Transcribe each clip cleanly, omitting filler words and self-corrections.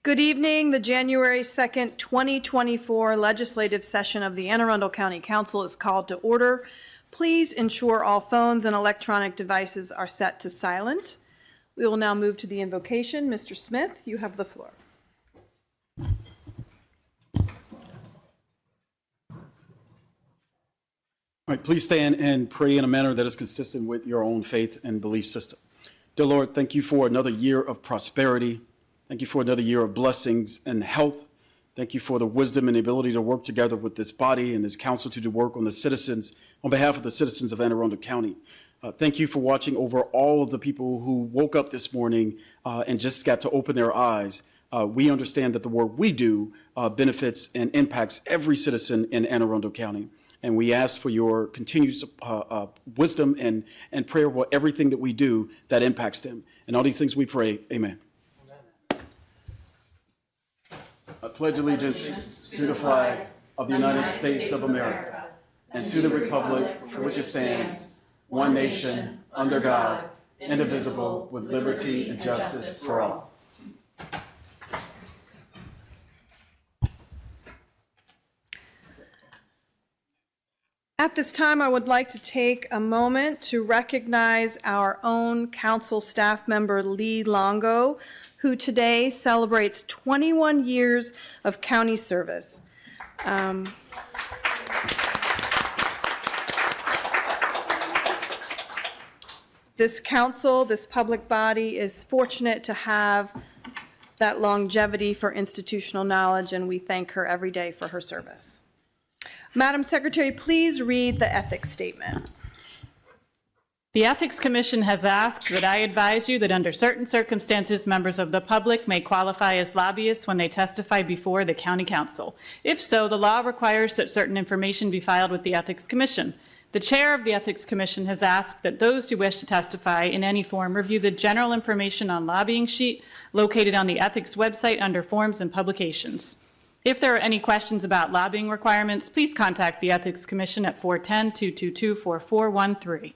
Good evening. The January 2nd, 2024 legislative session of the Anne Arundel County Council is called to order. Please ensure all phones and electronic devices are set to silent. We will now move to the invocation. Mr. Smith, you have the floor. All right, please stand and pray in a manner that is consistent with your own faith and belief system. Dear Lord, thank you for another year of prosperity. Thank you for another year of blessings and health. Thank you for the wisdom and the ability to work together with this body and this council to do work on the citizens, on behalf of the citizens of Anne Arundel County. Thank you for watching over all of the people who woke up this morning and just got to open their eyes. We understand that the work we do benefits and impacts every citizen in Anne Arundel County. And we ask for your continued wisdom and prayer for everything that we do that impacts them. And all these things we pray, amen. I pledge allegiance to the flag of the United States of America and to the republic for which it stands, one nation, under God, indivisible, with liberty and justice for all. At this time, I would like to take a moment to recognize our own council staff member, Lee Longo, who today celebrates 21 years of county service. This council, this public body, is fortunate to have that longevity for institutional knowledge, and we thank her every day for her service. Madam Secretary, please read the ethics statement. The Ethics Commission has asked that I advise you that under certain circumstances, members of the public may qualify as lobbyists when they testify before the County Council. If so, the law requires that certain information be filed with the Ethics Commission. The chair of the Ethics Commission has asked that those who wish to testify in any form review the general information on lobbying sheet located on the Ethics website under Forms and Publications. If there are any questions about lobbying requirements, please contact the Ethics Commission at 410-222-4413.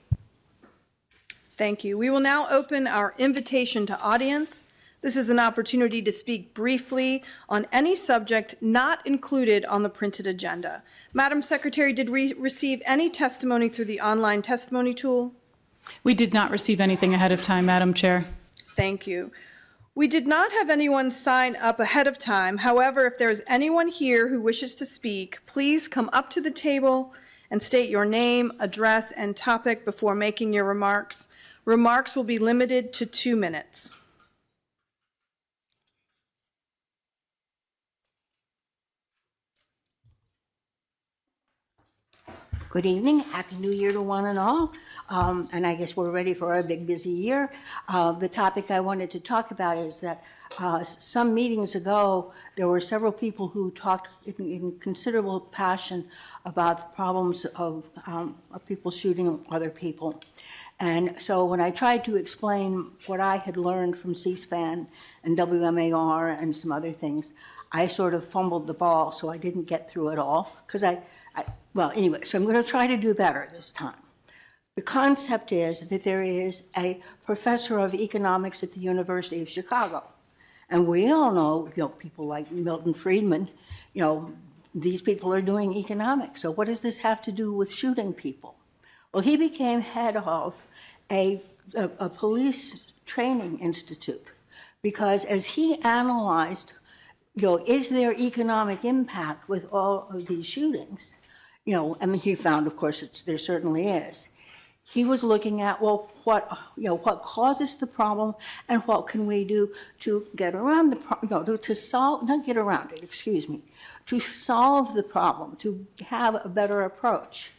Thank you. We will now open our invitation to audience. This is an opportunity to speak briefly on any subject not included on the printed agenda. Madam Secretary, did we receive any testimony through the online testimony tool? We did not receive anything ahead of time, Madam Chair. Thank you. We did not have anyone sign up ahead of time. However, if there is anyone here who wishes to speak, please come up to the table and state your name, address, and topic before making your remarks. Remarks will be limited to 2 minutes. Good evening. Happy New Year to one and all. And I guess we're ready for our big, busy year. The topic I wanted to talk about is that some meetings ago, there were several people who talked in considerable passion about the problems of people shooting other people. And so when I tried to explain what I had learned from C-SPAN and WMAR and some other things, I sort of fumbled the ball, so I didn't get through it all. Because well, anyway, so I'm going to try to do better this time. The concept is that there is a professor of economics at the University of Chicago. And we all know, people like Milton Friedman, these people are doing economics. So what does this have to do with shooting people? Well, he became head of a police training institute because as he analyzed, is there economic impact with all of these shootings? And he found, of course, there certainly is. He was looking at, well, what causes the problem and what can we do to get around the problem, to solve, not get around it, excuse me, to solve the problem, to have a better approach.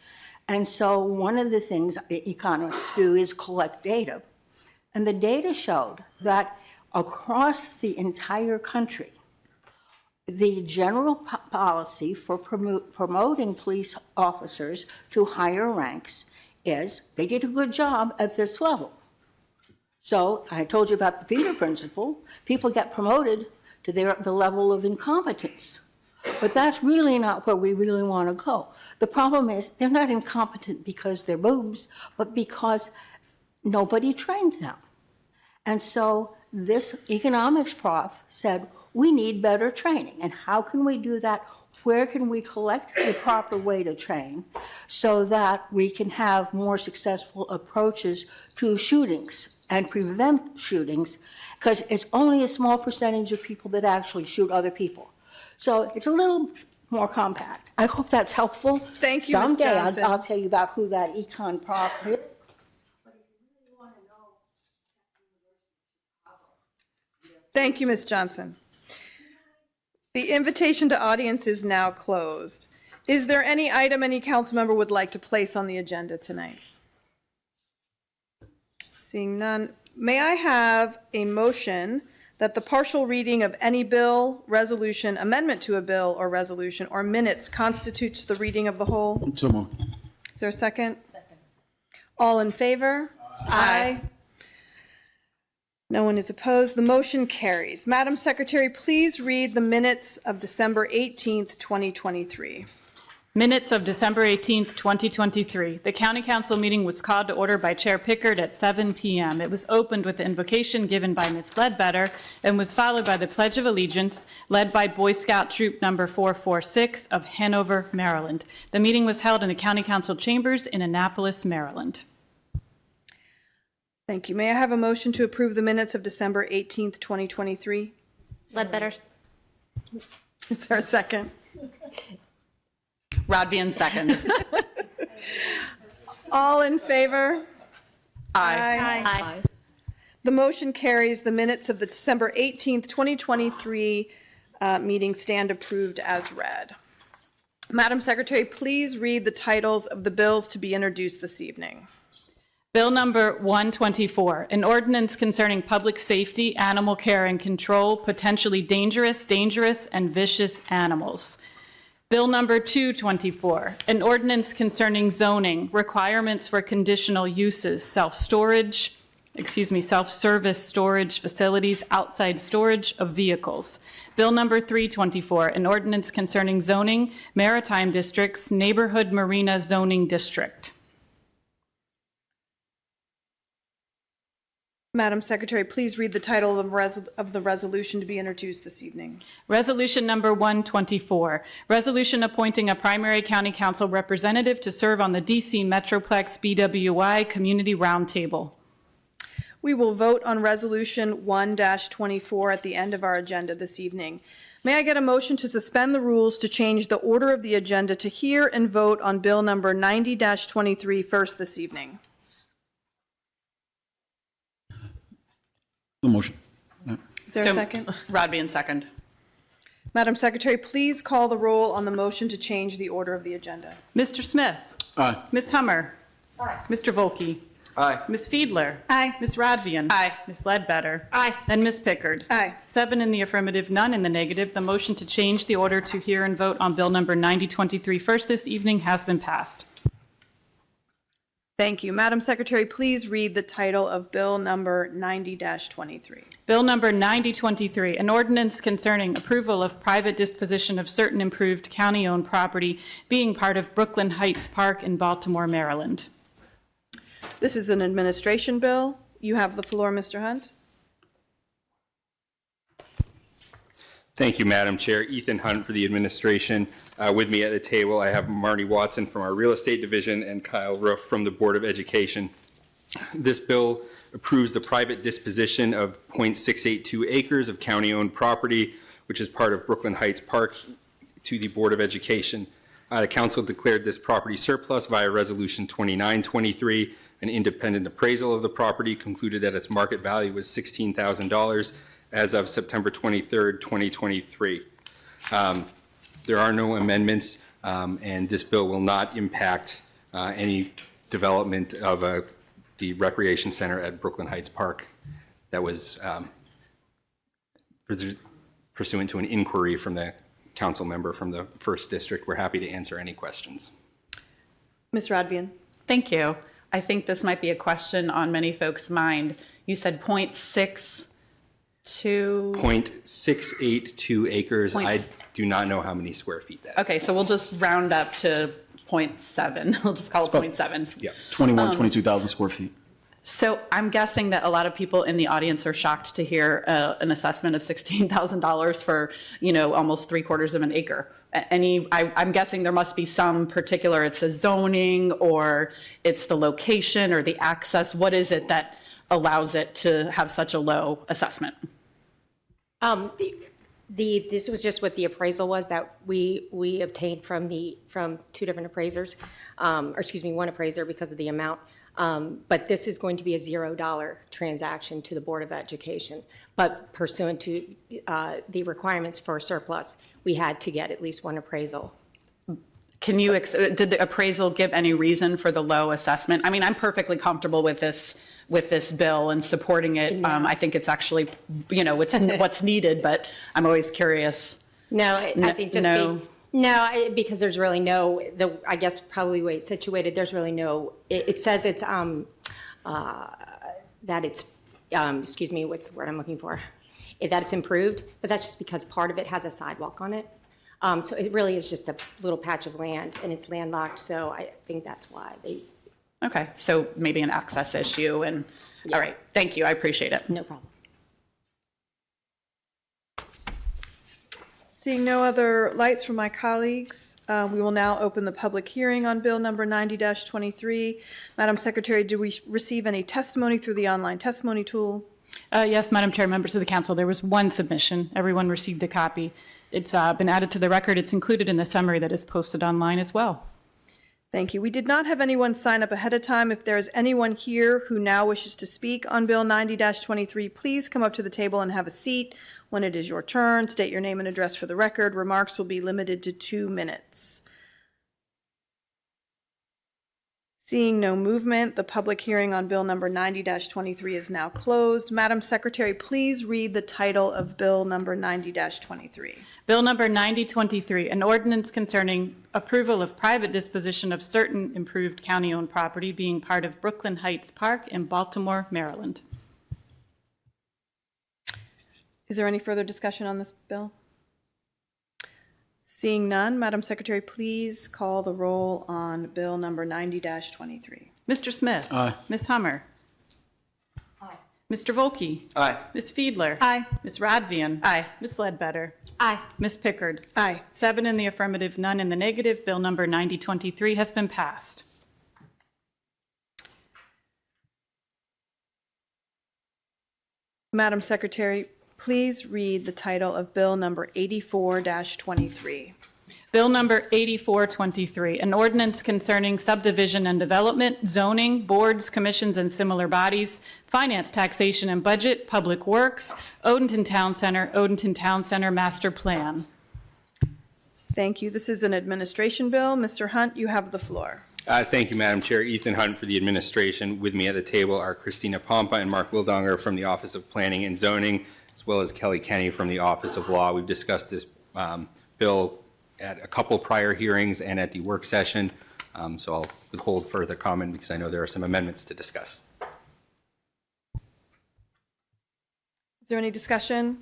And so one of the things economists do is collect data. And the data showed that across the entire country, the general policy for promoting police officers to higher ranks is they did a good job at this level. So I told you about the Peter Principle. People get promoted to the level of incompetence. But that's really not where we really want to go. The problem is they're not incompetent because they're boobs, but because nobody trained them. And so this economics prof said, We need better training. And how can we do that? Where can we collect the proper way to train so that we can have more successful approaches to shootings and prevent shootings? Because it's only a small percentage of people that actually shoot other people. So it's a little more compact. I hope that's helpful. Thank you, Ms. Someday Johnson. I'll tell you about who that econ prof is. Thank you, Ms. Johnson. The invitation to audience is now closed. Is there any item any council member would like to place on the agenda tonight? Seeing none, may I have a motion that the partial reading of any bill, resolution, amendment to a bill or resolution, or minutes constitutes the reading of the whole? So moved. Is there a second? Second. All in favor? Aye. No one is opposed. The motion carries. Madam Secretary, please read the minutes of December 18th, 2023. Minutes of December 18th, 2023. The County Council meeting was called to order by Chair Pickard at 7 p.m. It was opened with the invocation given by Ms. Ledbetter and was followed by the Pledge of Allegiance led by Boy Scout Troop Number 446 of Hanover, Maryland. The meeting was held in the County Council chambers in Annapolis, Maryland. Thank you. May I have a motion to approve the minutes of December 18th, 2023? Ledbetter. Is there a second? Rodvian, second. All in favor? Aye. Aye. The motion carries. The minutes of the December 18th, 2023 meeting stand approved as read. Madam Secretary, please read the titles of the bills to be introduced this evening. Bill number 124, an ordinance concerning public safety, animal care and control, potentially dangerous, and vicious animals. Bill number 224, an ordinance concerning zoning, requirements for conditional uses, self-service storage facilities, outside storage of vehicles. Bill number 324, an ordinance concerning zoning, maritime districts, neighborhood marina zoning district. Madam Secretary, please read the title of the resolution to be introduced this evening. Resolution number 124, resolution appointing a primary county council representative to serve on the DC Metroplex BWI Community Roundtable. We will vote on Resolution 1-24 at the end of our agenda this evening. May I get a motion to suspend the rules to change the order of the agenda to hear and vote on Bill number 90-23 first this evening? The motion. Is there a second? Rodvian, second. Madam Secretary, please call the roll on the motion to change the order of the agenda. Mr. Smith. Aye. Ms. Hummer. Aye. Mr. Volke. Aye. Ms. Fiedler. Aye. Ms. Rodvian. Aye. Ms. Ledbetter. Aye. And Ms. Pickard. Aye. 7 in the affirmative, none in the negative. The motion to change the order to hear and vote on Bill number 9023 first this evening has been passed. Thank you. Madam Secretary, please read the title of Bill number 90-23. Bill number 9023, an ordinance concerning approval of private disposition of certain improved county-owned property being part of Brooklyn Heights Park in Baltimore, Maryland. This is an administration bill. You have the floor, Mr. Hunt. Thank you, Madam Chair. Ethan Hunt for the administration. With me at the table, I have Marty Watson from our Real Estate Division and Kyle Roof from the Board of Education. This bill approves the private disposition of 0.682 acres of county-owned property, which is part of Brooklyn Heights Park, to the Board of Education. The Council declared this property surplus via Resolution 2923. An independent appraisal of the property concluded that its market value was $16,000 as of September 23rd, 2023. There are no amendments, and this bill will not impact any development of the recreation center at Brooklyn Heights Park that was pursuant to an inquiry from the council member from the 1st District. We're happy to answer any questions. Ms. Rodvian. Thank you. I think this might be a question on many folks' mind. You said 0.62. 0.682 acres. I do not know how many square feet that is. Okay, so we'll just round up to 0.7. We'll just call it 0.7. Yeah, 22,000 square feet. So I'm guessing that a lot of people in the audience are shocked to hear an assessment of $16,000 for, almost 3/4 of an acre. I'm guessing there must be some particular, it's a zoning or it's the location or the access. What is it that allows it to have such a low assessment? This was just what the appraisal was that we obtained from two different appraisers, or excuse me, one appraiser because of the amount. But this is going to be a $0 transaction to the Board of Education. But pursuant to the requirements for surplus, we had to get at least one appraisal. Did the appraisal give any reason for the low assessment? I mean, I'm perfectly comfortable with this bill and supporting it. I think it's actually, it's what's needed, but I'm always curious. No, I think because there's really I guess probably the way it's situated, there's really no, it says it's, that it's, excuse me, what's the word I'm looking for? That it's improved, but that's just because part of it has a sidewalk on it. So it really is just a little patch of land and it's landlocked. So I think that's why they. Okay, so maybe an access issue and, all right, thank you, I appreciate it. No problem. Seeing no other lights from my colleagues, we will now open the public hearing on Bill number 90-23. Madam Secretary, did we receive any testimony through the online testimony tool? Yes, Madam Chair, members of the council, there was one submission. Everyone received a copy. It's been added to the record. It's included in the summary that is posted online as well. Thank you. We did not have anyone sign up ahead of time. If there is anyone here who now wishes to speak on Bill 90-23, please come up to the table and have a seat. When it is your turn, state your name and address for the record. Remarks will be limited to 2 minutes. Seeing no movement, the public hearing on Bill number 90-23 is now closed. Madam Secretary, please read the title of Bill number 90-23. Bill number 9023, an ordinance concerning approval of private disposition of certain improved county-owned property being part of Brooklyn Heights Park in Baltimore, Maryland. Is there any further discussion on this bill? Seeing none, Madam Secretary, please call the roll on Bill number 90-23. Mr. Smith. Aye. Ms. Hummer. Aye. Mr. Volkey. Aye. Ms. Fiedler. Aye. Ms. Radvian. Aye. Ms. Ledbetter. Aye. Ms. Pickard. Aye. 7 in the affirmative, none in the negative. Bill number 9023 has been passed. Madam Secretary, please read the title of Bill number 84-23. Bill number 8423, an ordinance concerning subdivision and development, zoning, boards, commissions, and similar bodies, finance, taxation, and budget, public works, Odenton Town Center master plan. Thank you. This is an administration bill. Mr. Hunt, you have the floor. Thank you, Madam Chair. Ethan Hunt for the administration. With me at the table are Christina Pompa and Mark Wildonger from the Office of Planning and Zoning, as well as Kelly Kenny from the Office of Law. We've discussed this bill at a couple prior hearings and at the work session, so I'll withhold further comment because I know there are some amendments to discuss. Is there any discussion?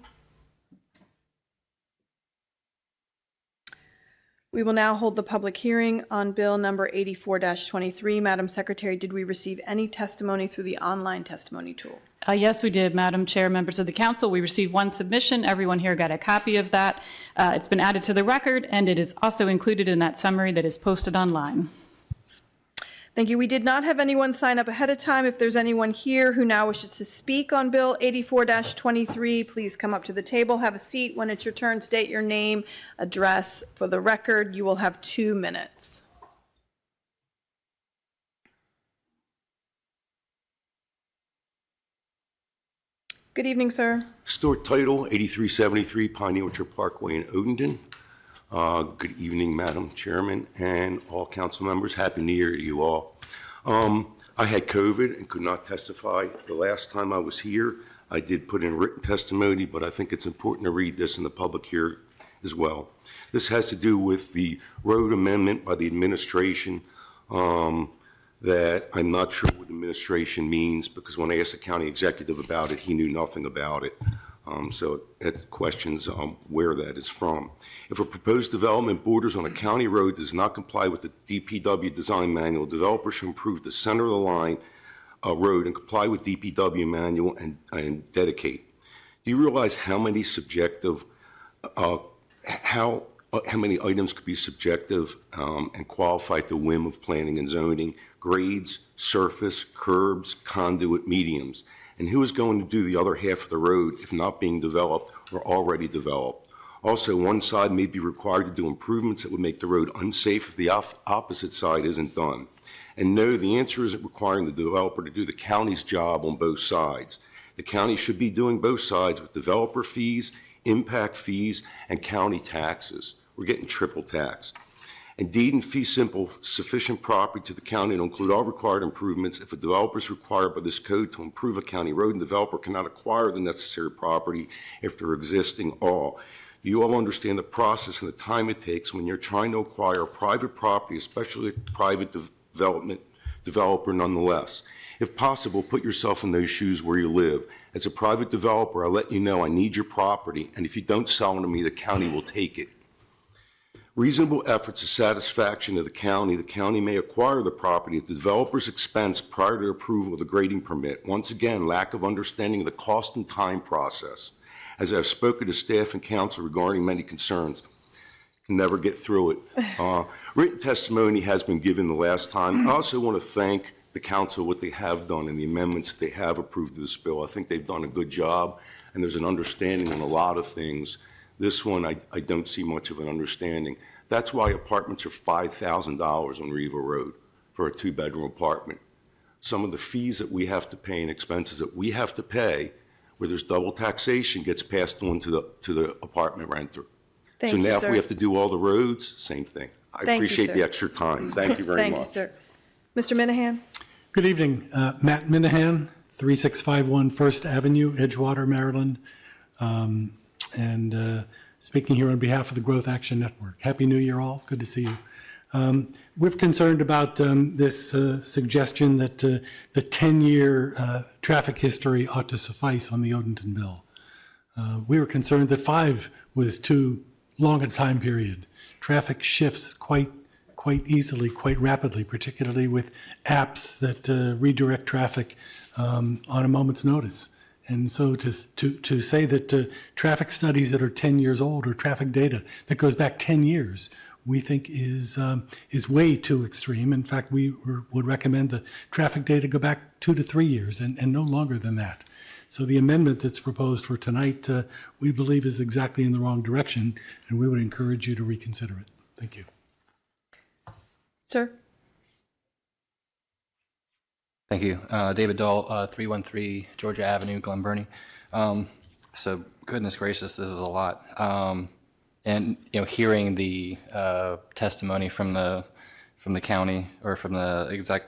We will now hold the public hearing on Bill number 84-23. Madam Secretary, did we receive any testimony through the online testimony tool? Yes, we did, Madam Chair, members of the council. We received one submission. Everyone here got a copy of that. It's been added to the record, and it is also included in that summary that is posted online. Thank you. We did not have anyone sign up ahead of time. If there's anyone here who now wishes to speak on Bill 84-23, please come up to the table, have a seat. When it's your turn, state your name, address for the record. You will have 2 minutes. Good evening, sir. Stuart Title, 8373 Pioneer Orchard Parkway in Odenton. Good evening, Madam Chairman and all council members. Happy New Year to you all. I had COVID and could not testify the last time I was here. I did put in written testimony, but I think it's important to read this in the public here as well. This has to do with the road amendment by the administration that I'm not sure what administration means, because when I asked the county executive about it, he knew nothing about it. So it questions where that is from. If a proposed development borders on a county road does not comply with the DPW design manual, developer should improve the center of the line road and comply with DPW manual and dedicate. Do you realize how many subjective, how many items could be subjective and qualify at the whim of planning and zoning? Grades, surface, curbs, conduit, mediums. And who is going to do the other half of the road if not being developed or already developed? Also, one side may be required to do improvements that would make the road unsafe if the opposite side isn't done. And no, the answer isn't requiring the developer to do the county's job on both sides. The county should be doing both sides with developer fees, impact fees, and county taxes. We're getting triple taxed. And deed and fee simple sufficient property to the county to include all required improvements. If a developer is required by this code to improve a county road, and developer cannot acquire the necessary property after existing all. You all understand the process and the time it takes when you're trying to acquire private property, especially a private developer nonetheless. If possible, put yourself in those shoes where you live. As a private developer, I'll let you know I need your property, and if you don't sell it to me, the county will take it. Reasonable efforts to satisfaction of the county may acquire the property at the developer's expense prior to approval of the grading permit. Once again, lack of understanding of the cost and time process. As I've spoken to staff and council regarding many concerns, can never get through it. Written testimony has been given the last time. I also want to thank the council what they have done and the amendments that they have approved to this bill. I think they've done a good job, and there's an understanding on a lot of things. This one, I don't see much of an understanding. That's why apartments are $5,000 on Riva Road for a 2-bedroom apartment. Some of the fees that we have to pay and expenses that we have to pay, where there's double taxation, gets passed on to the apartment renter. Thank so you, now sir. if we have to do all the roads, same thing. I Thank you, appreciate sir. the extra time. Thank you very Thank much. you, sir. Mr. Minahan? Good evening. Matt Minahan, 3651 First Avenue, Edgewater, Maryland. Speaking here on behalf of the Growth Action Network. Happy New Year, all. Good to see you. We're concerned about this suggestion that the 10-year traffic history ought to suffice on the Odenton bill. We were concerned that 5 was too long a time period. Traffic shifts quite easily, quite rapidly, particularly with apps that redirect traffic on a moment's notice. And so to say that traffic studies that are 10 years old or traffic data that goes back 10 years, we think is way too extreme. In fact, we would recommend the traffic data go back 2 to 3 years and no longer than that. So the amendment that's proposed for tonight, we believe is exactly in the wrong direction, and we would encourage you to reconsider it. Thank you. Sir? Thank you. David Dahl, 313 Georgia Avenue, Glen Burnie. So goodness gracious, this is a lot. And hearing the testimony from the county or from the exec,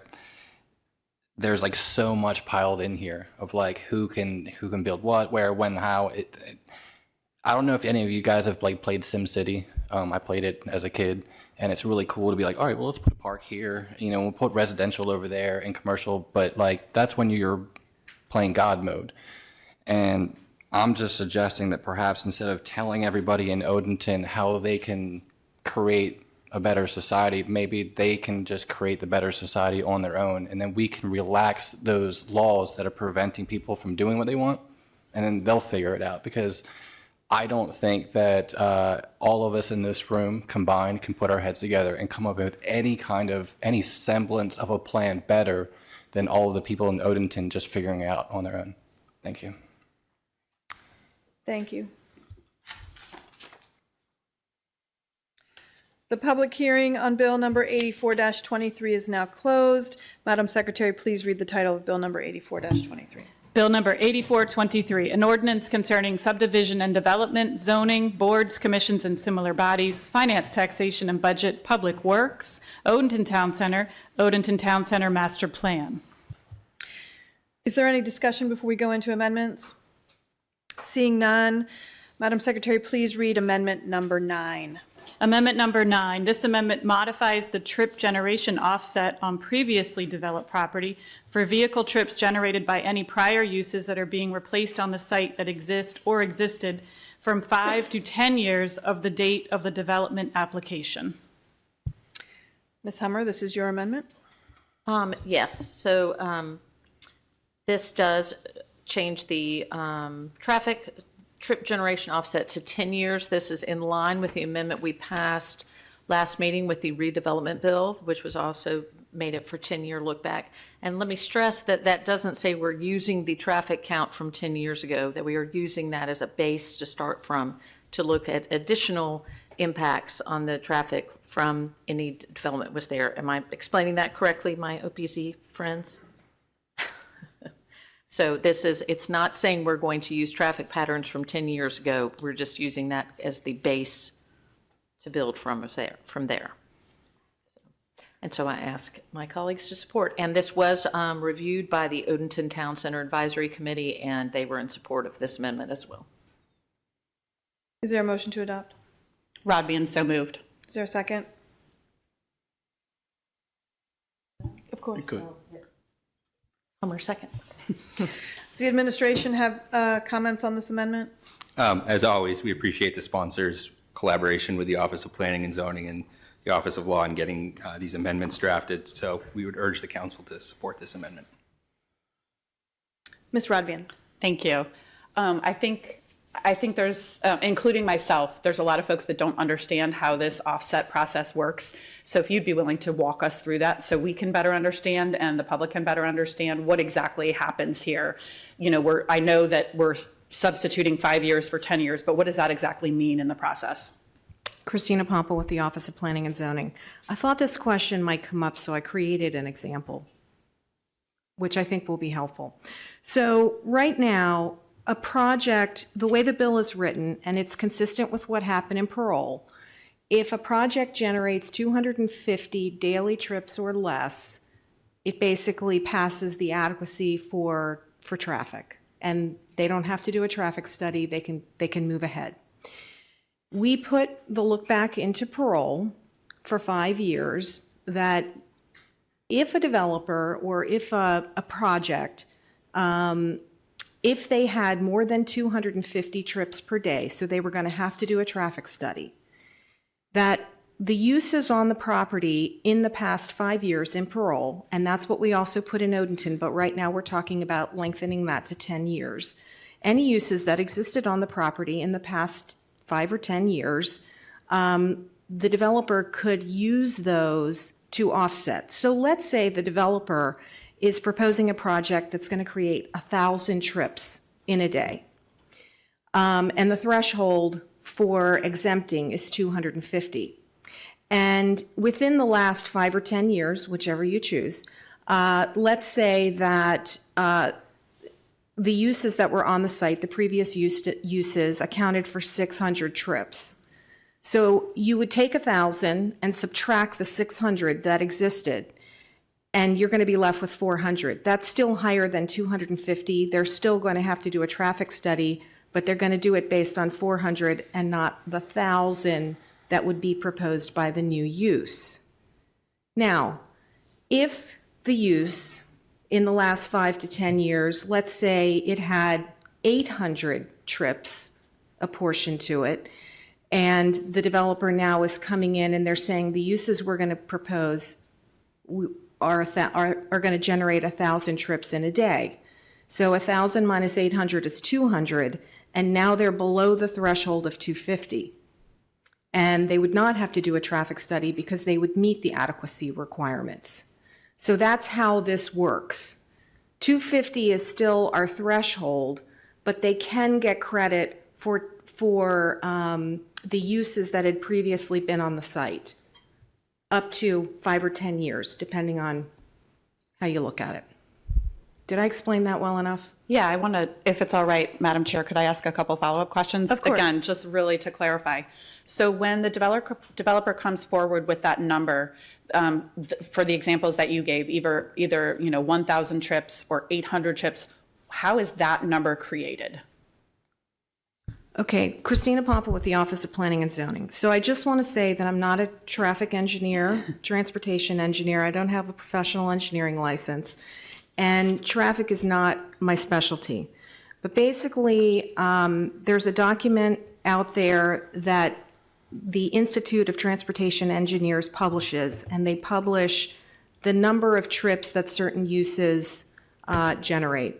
there's like so much piled in here of like who can build what, where, when, how. I don't know if any of you guys have like played SimCity. I played it as a kid. And it's really cool to be like, all right, well, let's put a park here. We'll put residential over there and commercial. But like, that's when you're playing God mode. And I'm just suggesting that perhaps instead of telling everybody in Odenton how they can create a better society, maybe they can just create the better society on their own. And then we can relax those laws that are preventing people from doing what they want. And then they'll figure it out. Because I don't think that all of us in this room combined can put our heads together and come up with any semblance of a plan better than all of the people in Odenton just figuring it out on their own. Thank you. Thank you. The public hearing on Bill number 84-23 is now closed. Madam Secretary, please read the title of Bill number 84-23. Bill number 8423, an ordinance concerning subdivision and development, zoning, boards, commissions, and similar bodies, finance, taxation, and budget, public works, Odenton Town Center Master Plan. Is there any discussion before we go into amendments? Seeing none, Madam Secretary, please read amendment number 9. Amendment number 9. This amendment modifies the trip generation offset on previously developed property for vehicle trips generated by any prior uses that are being replaced on the site that exist or existed from 5 to 10 years of the date of the development application. Ms. Hummer, this is your amendment. Yes. So This does change the traffic trip generation offset to 10 years. This is in line with the amendment we passed last meeting with the redevelopment bill, which was also made it for 10-year look back. And let me stress that that doesn't say we're using the traffic count from 10 years ago, that we are using that as a base to start from to look at additional impacts on the traffic from any development was there. Am I explaining that correctly, my OPZ friends? So it's not saying we're going to use traffic patterns from 10 years ago. We're just using that as the base to build from there. And so I ask my colleagues to support. And this was reviewed by the Odenton Town Center Advisory Committee, and they were in support of this amendment as well. Is there a motion to adopt? Rodbian, so moved. Is there a second? Of course. You could. Homer, second. Does the administration have comments on this amendment? As always, we appreciate the sponsors' collaboration with the Office of Planning and Zoning and the Office of Law in getting these amendments drafted. So we would urge the council to support this amendment. Ms. Rodbian. Thank you. I think there's, including myself, there's a lot of folks that don't understand how this offset process works. So if you'd be willing to walk us through that so we can better understand and the public can better understand what exactly happens here. You know, I know that we're substituting 5 years for 10 years, but what does that exactly mean in the process? Christina Pompa with the Office of Planning and Zoning. I thought this question might come up, so I created an example, which I think will be helpful. So right now, a project, the way the bill is written, and it's consistent with what happened in parole, if a project generates 250 daily trips or less, it basically passes the adequacy for traffic. And they don't have to do a traffic study, they can move ahead. We put the look back into parole for 5 years that if a developer or if a project, if they had more than 250 trips per day, so they were going to have to do a traffic study, that the uses on the property in the past 5 years in parole, and that's what we also put in Odenton, but right now we're talking about lengthening that to 10 years. Any uses that existed on the property in the past 5 or 10 years, the developer could use those to offset. So let's say the developer is proposing a project that's going to create 1,000 trips in a day. And the threshold for exempting is 250. And within the last 5 or 10 years, whichever you choose, let's say that the uses that were on the site, the previous uses, accounted for 600 trips. So you would take 1,000 and subtract the 600 that existed, and you're going to be left with 400. That's still higher than 250. They're still going to have to do a traffic study, but they're going to do it based on 400 and not the 1,000 that would be proposed by the new use. Now, if the use in the last 5 to 10 years, let's say it had 800 trips apportioned to it, and the developer now is coming in and they're saying the uses we're going to propose are going to generate 1,000 trips in a day. So 1,000 minus 800 is 200, and now they're below the threshold of 250. And they would not have to do a traffic study because they would meet the adequacy requirements. So that's how this works. 250 is still our threshold, but they can get credit for the uses that had previously been on the site, up to 5 or 10 years, depending on how you look at it. Did I explain that well enough? Yeah, I want to, if it's all right, Madam Chair, could I ask a couple follow-up questions? Of course. Again, just really to clarify. So when the developer comes forward with that number, for the examples that you gave, either 1,000 trips or 800 trips, how is that number created? Okay, Christina Pompa with the Office of Planning and Zoning. So I just want to say that I'm not a traffic engineer, transportation engineer. I don't have a professional engineering license, and traffic is not my specialty. But basically, there's a document out there that the Institute of Transportation Engineers publishes, and they publish the number of trips that certain uses generate.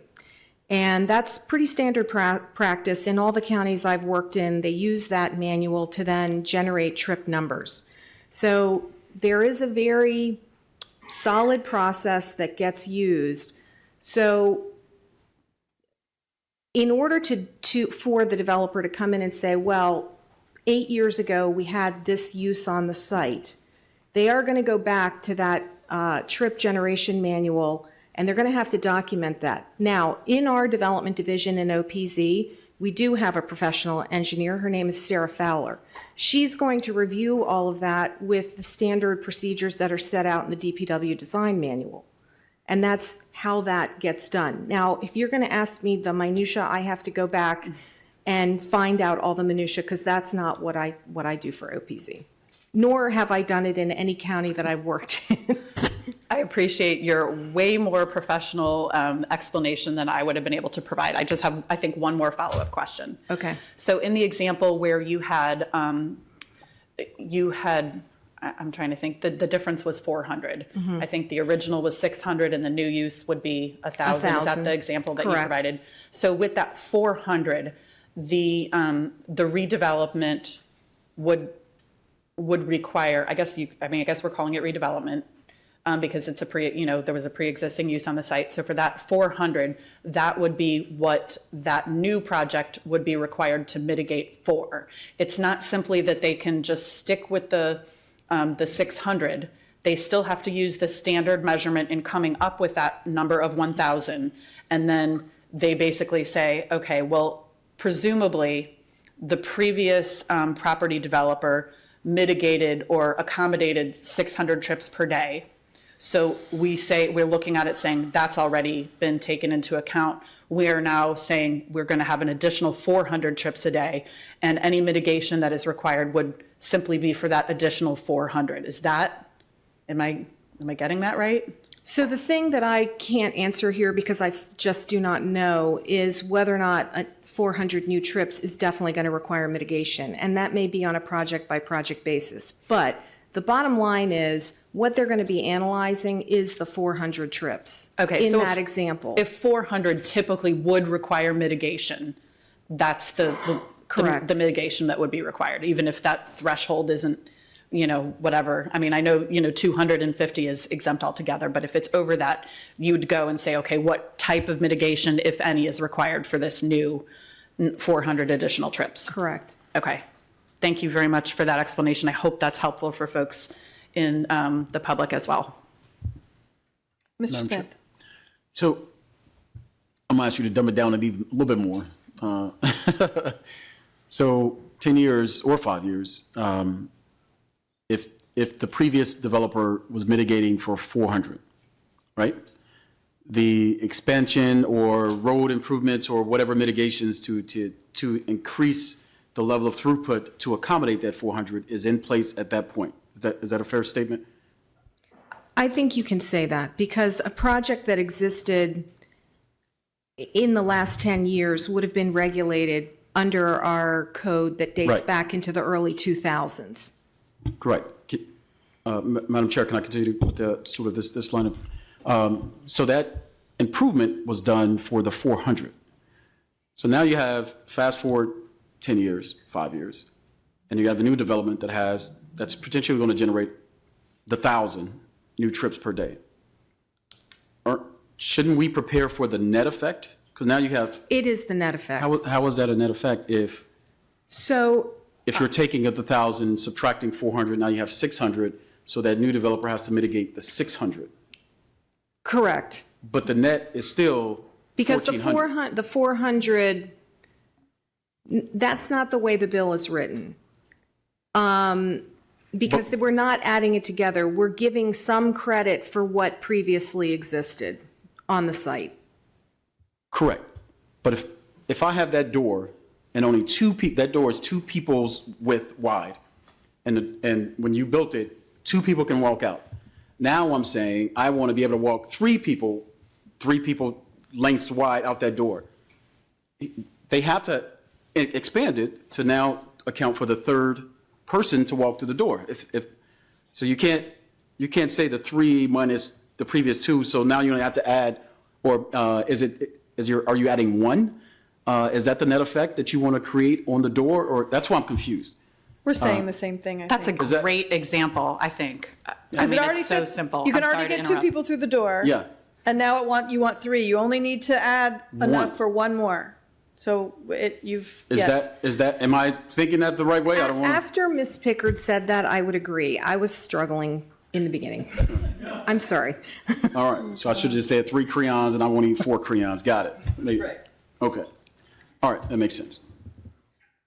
And that's pretty standard practice. In all the counties I've worked in, they use that manual to then generate trip numbers. So there is a very solid process that gets used. So in order for the developer to come in and say, well, 8 years ago we had this use on the site, they are going to go back to that trip generation manual, and they're going to have to document that. Now, in our development division in OPZ, we do have a professional engineer. Her name is Sarah Fowler. She's going to review all of that with the standard procedures that are set out in the DPW design manual. And that's how that gets done. Now, if you're going to ask me the minutia, I have to go back and find out all the minutia, because that's not what I do for OPZ. Nor have I done it in any county that I've worked in. I appreciate your way more professional explanation than I would have been able to provide. I just have, I think, one more follow-up question. Okay. So in the example where you had, I'm trying to think, the difference was 400. I think the original was 600 and the new use would be 1,000. Is that the example that you provided? So with that 400, the redevelopment would require, I guess we're calling it redevelopment, because it's there was a pre-existing use on the site. So for that 400, that would be what that new project would be required to mitigate for. It's not simply that they can just stick with the 600. They still have to use the standard measurement in coming up with that number of 1,000. And then they basically say, okay, well, presumably the previous property developer mitigated or accommodated 600 trips per day. So we're looking at it saying that's already been taken into account. We are now saying we're going to have an additional 400 trips a day, and any mitigation that is required would simply be for that additional 400. Am I getting that right? So the thing that I can't answer here, because I just do not know, is whether or not 400 new trips is definitely going to require mitigation. And that may be on a project by project basis. But the bottom line is what they're going to be analyzing is the 400 trips in that example. If 400 typically would require mitigation, that's Correct. the mitigation that would be required, even if that threshold isn't, whatever. I mean, I know, 250 is exempt altogether, but if it's over that, you would go and say, okay, what type of mitigation, if any, is required for this new 400 additional trips? Correct. Okay. Thank you very much for that explanation. I hope that's helpful for folks in the public as well. Mr. Smith. So I'm going to ask you to dumb it down and even a little bit more. So 10 years or 5 years, if the previous developer was mitigating for 400, right? The expansion or road improvements or whatever mitigations to increase the level of throughput to accommodate that 400 is in place at that point. Is that a fair statement? I think you can say that, because a project that existed in the last 10 years would have been regulated under our code that dates back into the early 2000s. Correct. Madam Chair, can I continue with this line of, so that improvement was done for the 400. So now you have, fast forward 10 years, 5 years, and you have a new development that's potentially going to generate the 1,000 new trips per day. Shouldn't we prepare for the net effect? Because now you have. It is the net effect. How is that a net effect if you're taking up the 1,000, subtracting 400, now you have 600, so that new developer has to mitigate the 600? Correct. But the net is still because 1,400. the 400, that's not the way the bill is written. Because we're not adding it together. We're giving some credit for what previously existed on the site. Correct. But if I have that door and only that door is 2 people's width wide, and when you built it, 2 people can walk out. Now I'm saying I want to be able to walk 3 people lengths wide out that door. They have to expand it to now account for the 3rd person to walk through the door. So you can't say the 3 minus the previous 2. So now you only have to add Or are you adding one? Is that the net effect that you want to create on the door? Or that's why I'm confused. We're saying the same thing, I That's a think. great example, I think. I Is mean, it already it's so fits- simple. You can I'm already sorry to get two interrupt. people through the door. Yeah. And now you want three. You only need to add enough One. for one more. So Is yes. that, am I thinking that the right way? I don't want to. After Ms. Pickard said that, I would agree. I was struggling in the beginning. I'm sorry. All right. So I should just say 3 crayons and I want to eat 4 crayons. Got it. Right. Okay. All right. That makes sense.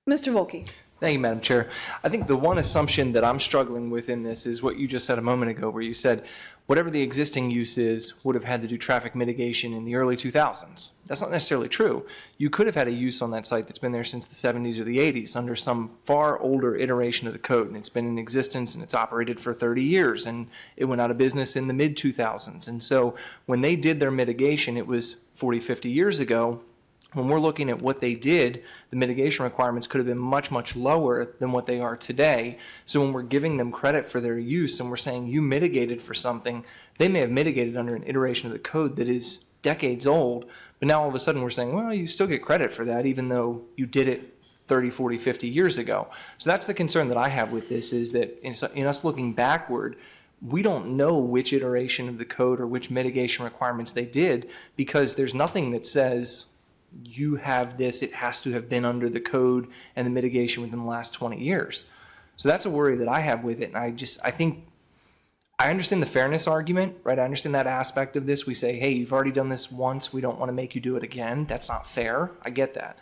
Mr. Volkey. Thank you, Madam Chair. I think the one assumption that I'm struggling with in this is what you just said a moment ago, where you said whatever the existing use is would have had to do traffic mitigation in the early 2000s. That's not necessarily true. You could have had a use on that site that's been there since the 70s or the 80s under some far older iteration of the code, and it's been in existence and it's operated for 30 years, and it went out of business in the mid-2000s. And so when they did their mitigation, it was 40, 50 years ago. When we're looking at what they did, the mitigation requirements could have been much, much lower than what they are today. So when we're giving them credit for their use and we're saying you mitigated for something, they may have mitigated under an iteration of the code that is decades old, but now all of a sudden we're saying, well, you still get credit for that even though you did it 30, 40, 50 years ago. So that's the concern that I have with this, is that in us looking backward, we don't know which iteration of the code or which mitigation requirements they did, because there's nothing that says you have this, it has to have been under the code and the mitigation within the last 20 years. So that's a worry that I have with it. And I think I understand the fairness argument, right? I understand that aspect of this. We say, hey, you've already done this once. We don't want to make you do it again. That's not fair. I get that.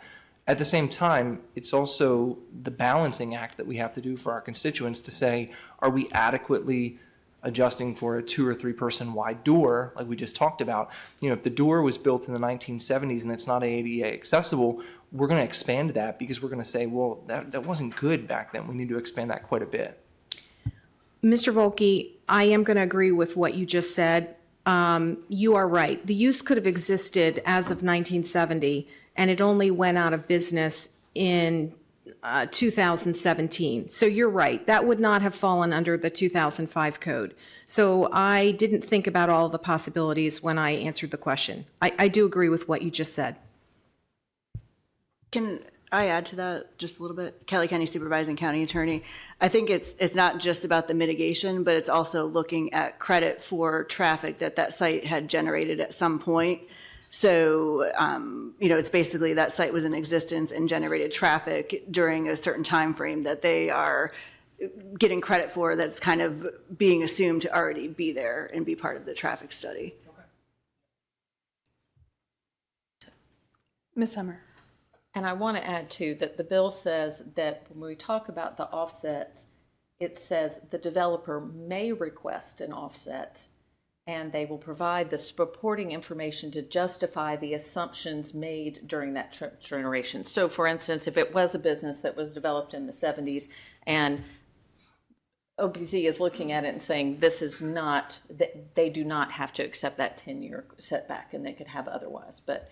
At the same time, it's also the balancing act that we have to do for our constituents to say, are we adequately adjusting for a 2 or 3 person wide door, like we just talked about? You know, if the door was built in the 1970s and it's not ADA accessible, we're going to expand that because we're going to say, well, that wasn't good back then. We need to expand that quite a bit. Mr. Volkey, I am going to agree with what you just said. You are right. The use could have existed as of 1970, and it only went out of business in 2017. So you're right. That would not have fallen under the 2005 code. So I didn't think about all the possibilities when I answered the question. I do agree with what you just said. Can I add to that just a little bit? Kelly County Supervising County Attorney. I think it's not just about the mitigation, but it's also looking at credit for traffic that site had generated at some point. So, it's basically that site was in existence and generated traffic during a certain time frame that they are getting credit for, that's kind of being assumed to already be there and be part of the traffic study. Ms. Hummer. And I want to add, too, that the bill says that when we talk about the offsets, it says the developer may request an offset, and they will provide the supporting information to justify the assumptions made during that generation. So, for instance, if it was a business that was developed in the 70s and OPZ is looking at it and saying this is not, they do not have to accept that 10-year setback, and they could have otherwise. But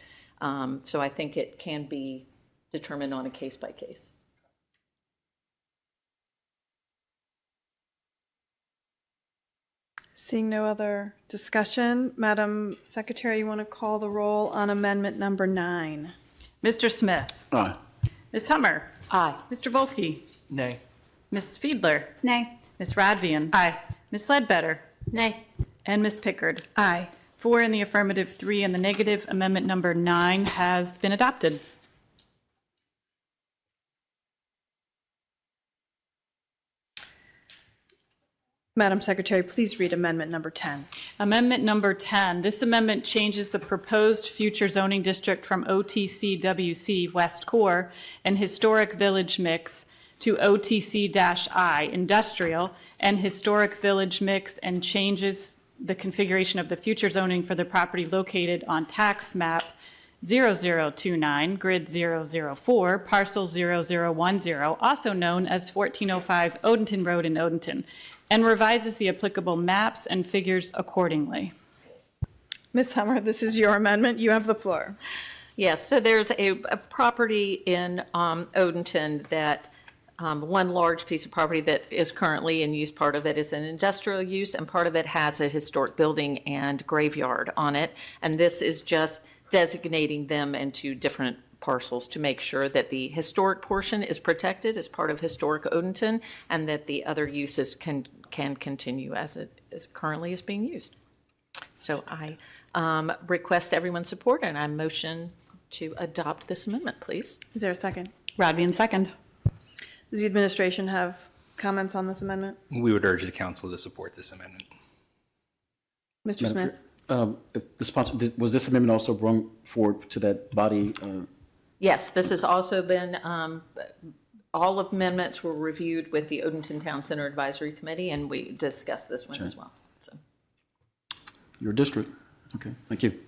so I think it can be determined on a case-by-case. Seeing no other discussion, Madam Secretary, you want to call the roll on amendment number 9? Mr. Smith. Aye. Ms. Hummer. Aye. Mr. Volkey. Nay. Ms. Fiedler. Nay. Ms. Radvian. Aye. Ms. Ledbetter. Nay. And Ms. Pickard. Aye. 4 in the affirmative, 3 in the negative. Amendment number 9 has been adopted. Madam Secretary, please read amendment number 10. Amendment number 10. This amendment changes the proposed future zoning district from OTC-WC West Core and Historic Village Mix to OTC-I Industrial and Historic Village Mix, and changes the configuration of the future zoning for the property located on tax map 0029, grid 004, parcel 0010, also known as 1405 Odenton Road in Odenton, and revises the applicable maps and figures accordingly. Ms. Hummer, this is your amendment. You have the floor. Yes, so there's a property in Odenton that one large piece of property that is currently in use. Part of it is an industrial use, and part of it has a historic building and graveyard on it. And this is just designating them into different parcels to make sure that the historic portion is protected as part of historic Odenton, and that the other uses can continue as it is currently is being used. So I request everyone's support, and I motion to adopt this amendment, please. Is there a second? Radvian, second. Does the administration have comments on this amendment? We would urge the council to support this amendment. Mr. Smith? If the sponsor, was this amendment also brought forward to that body? Yes, this has also been, all amendments were reviewed with the Odenton Town Center Advisory Committee, and we discussed this one as well. So. Your district. Okay, thank you.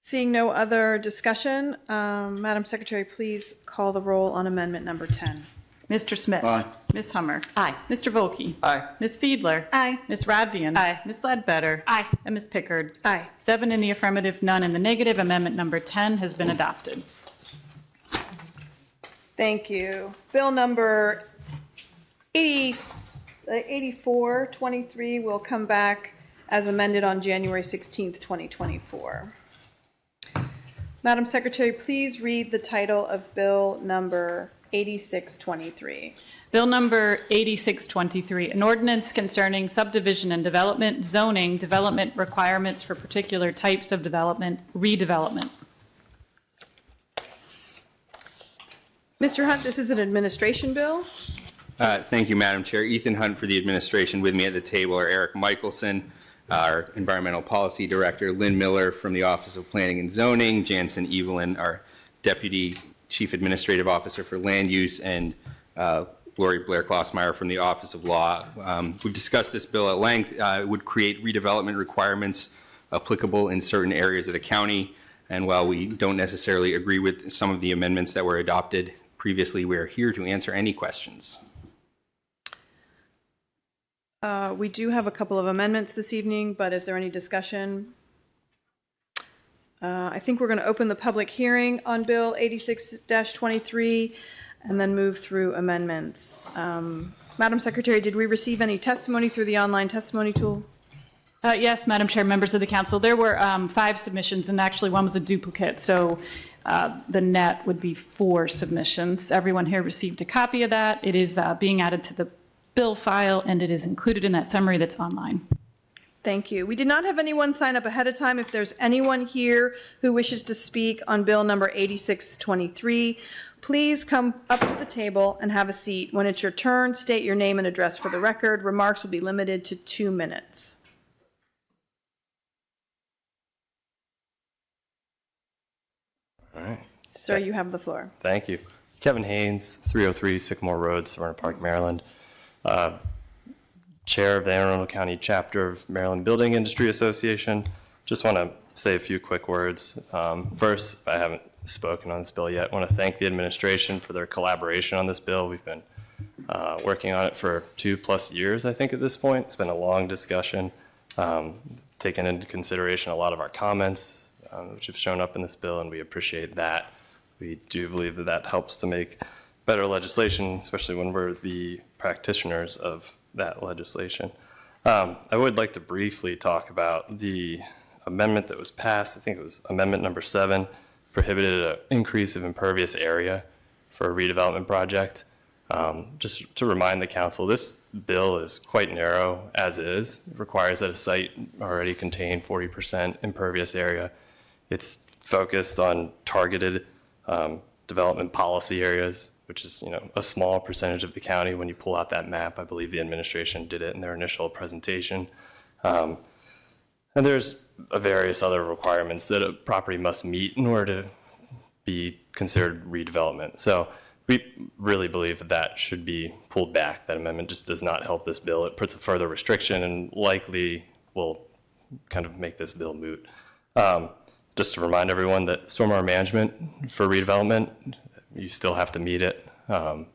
Seeing no other discussion, Madam Secretary, please call the roll on amendment number 10. Mr. Smith. Aye. Ms. Hummer. Aye. Mr. Volkey. Aye. Ms. Fiedler. Aye. Ms. Radvian. Aye. Ms. Ledbetter. Aye. And Ms. Pickard. Aye. 7 in the affirmative, none in the negative. Amendment number 10 has been adopted. Thank you. Bill number 8423 will come back as amended on January 16th, 2024. Madam Secretary, please read the title of Bill number 8623. Bill number 8623, an ordinance concerning subdivision and development, zoning, development requirements for particular types of development, redevelopment. Mr. Hunt, this is an administration bill. Thank you, Madam Chair. Ethan Hunt for the administration. With me at the table are Eric Michelson, our Environmental Policy Director, Lynn Miller from the Office of Planning and Zoning, Jansen Evelyn, our Deputy Chief Administrative Officer for Land Use, and Lori Blair-Klossmeyer from the Office of Law. We've discussed this bill at length. It would create redevelopment requirements applicable in certain areas of the county. And while we don't necessarily agree with some of the amendments that were adopted previously, we are here to answer any questions. We do have a couple of amendments this evening, but is there any discussion? I think we're going to open the public hearing on Bill 86-23 and then move through amendments. Madam Secretary, did we receive any testimony through the online testimony tool? Yes, Madam Chair, members of the council. There were 5 submissions, and actually one was a duplicate, so the net would be 4 submissions. Everyone here received a copy of that. It is being added to the bill file, and it is included in that summary that's online. Thank you. We did not have anyone sign up ahead of time. If there's anyone here who wishes to speak on Bill number 8623, please come up to the table and have a seat. When it's your turn, state your name and address for the record. Remarks will be limited to 2 minutes. All right. Sir, you have the floor. Thank you. Kevin Haynes, 303 Sycamore Road, Severna Park, Maryland. Chair of the Anne Arundel County Chapter of Maryland Building Industry Association. Just want to say a few quick words. First, I haven't spoken on this bill yet. I want to thank the administration for their collaboration on this bill. We've been working on it for 2+ years, I think, at this point. It's been a long discussion, taken into consideration a lot of our comments, which have shown up in this bill, and we appreciate that. We do believe that that helps to make better legislation, especially when we're the practitioners of that legislation. I would like to briefly talk about the amendment that was passed. I think it was amendment number 7, prohibited an increase of impervious area for a redevelopment project. Just to remind the council, this bill is quite narrow as is. It requires that a site already contain 40% impervious area. It's focused on targeted development policy areas, which is, a small percentage of the county. When you pull out that map, I believe the administration did it in their initial presentation. And there's various other requirements that a property must meet in order to be considered redevelopment. So we really believe that that should be pulled back. That amendment just does not help this bill. It puts a further restriction and likely will kind of make this bill moot. Just to remind everyone that stormwater management for redevelopment, you still have to meet it.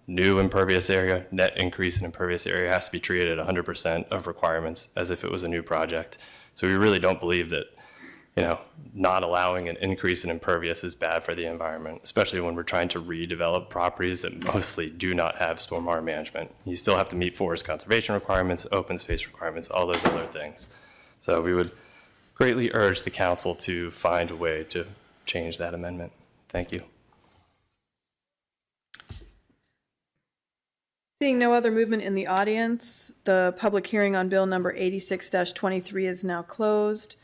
New impervious area, net increase in impervious area has to be treated at 100% of requirements as if it was a new project. So we really don't believe that not allowing an increase in impervious is bad for the environment, especially when we're trying to redevelop properties that mostly do not have stormwater management. You still have to meet forest conservation requirements, open space requirements, all those other things. So we would greatly urge the council to find a way to change that amendment. Thank you. Seeing no other movement in the audience, the public hearing on Bill number 86-23 is now closed.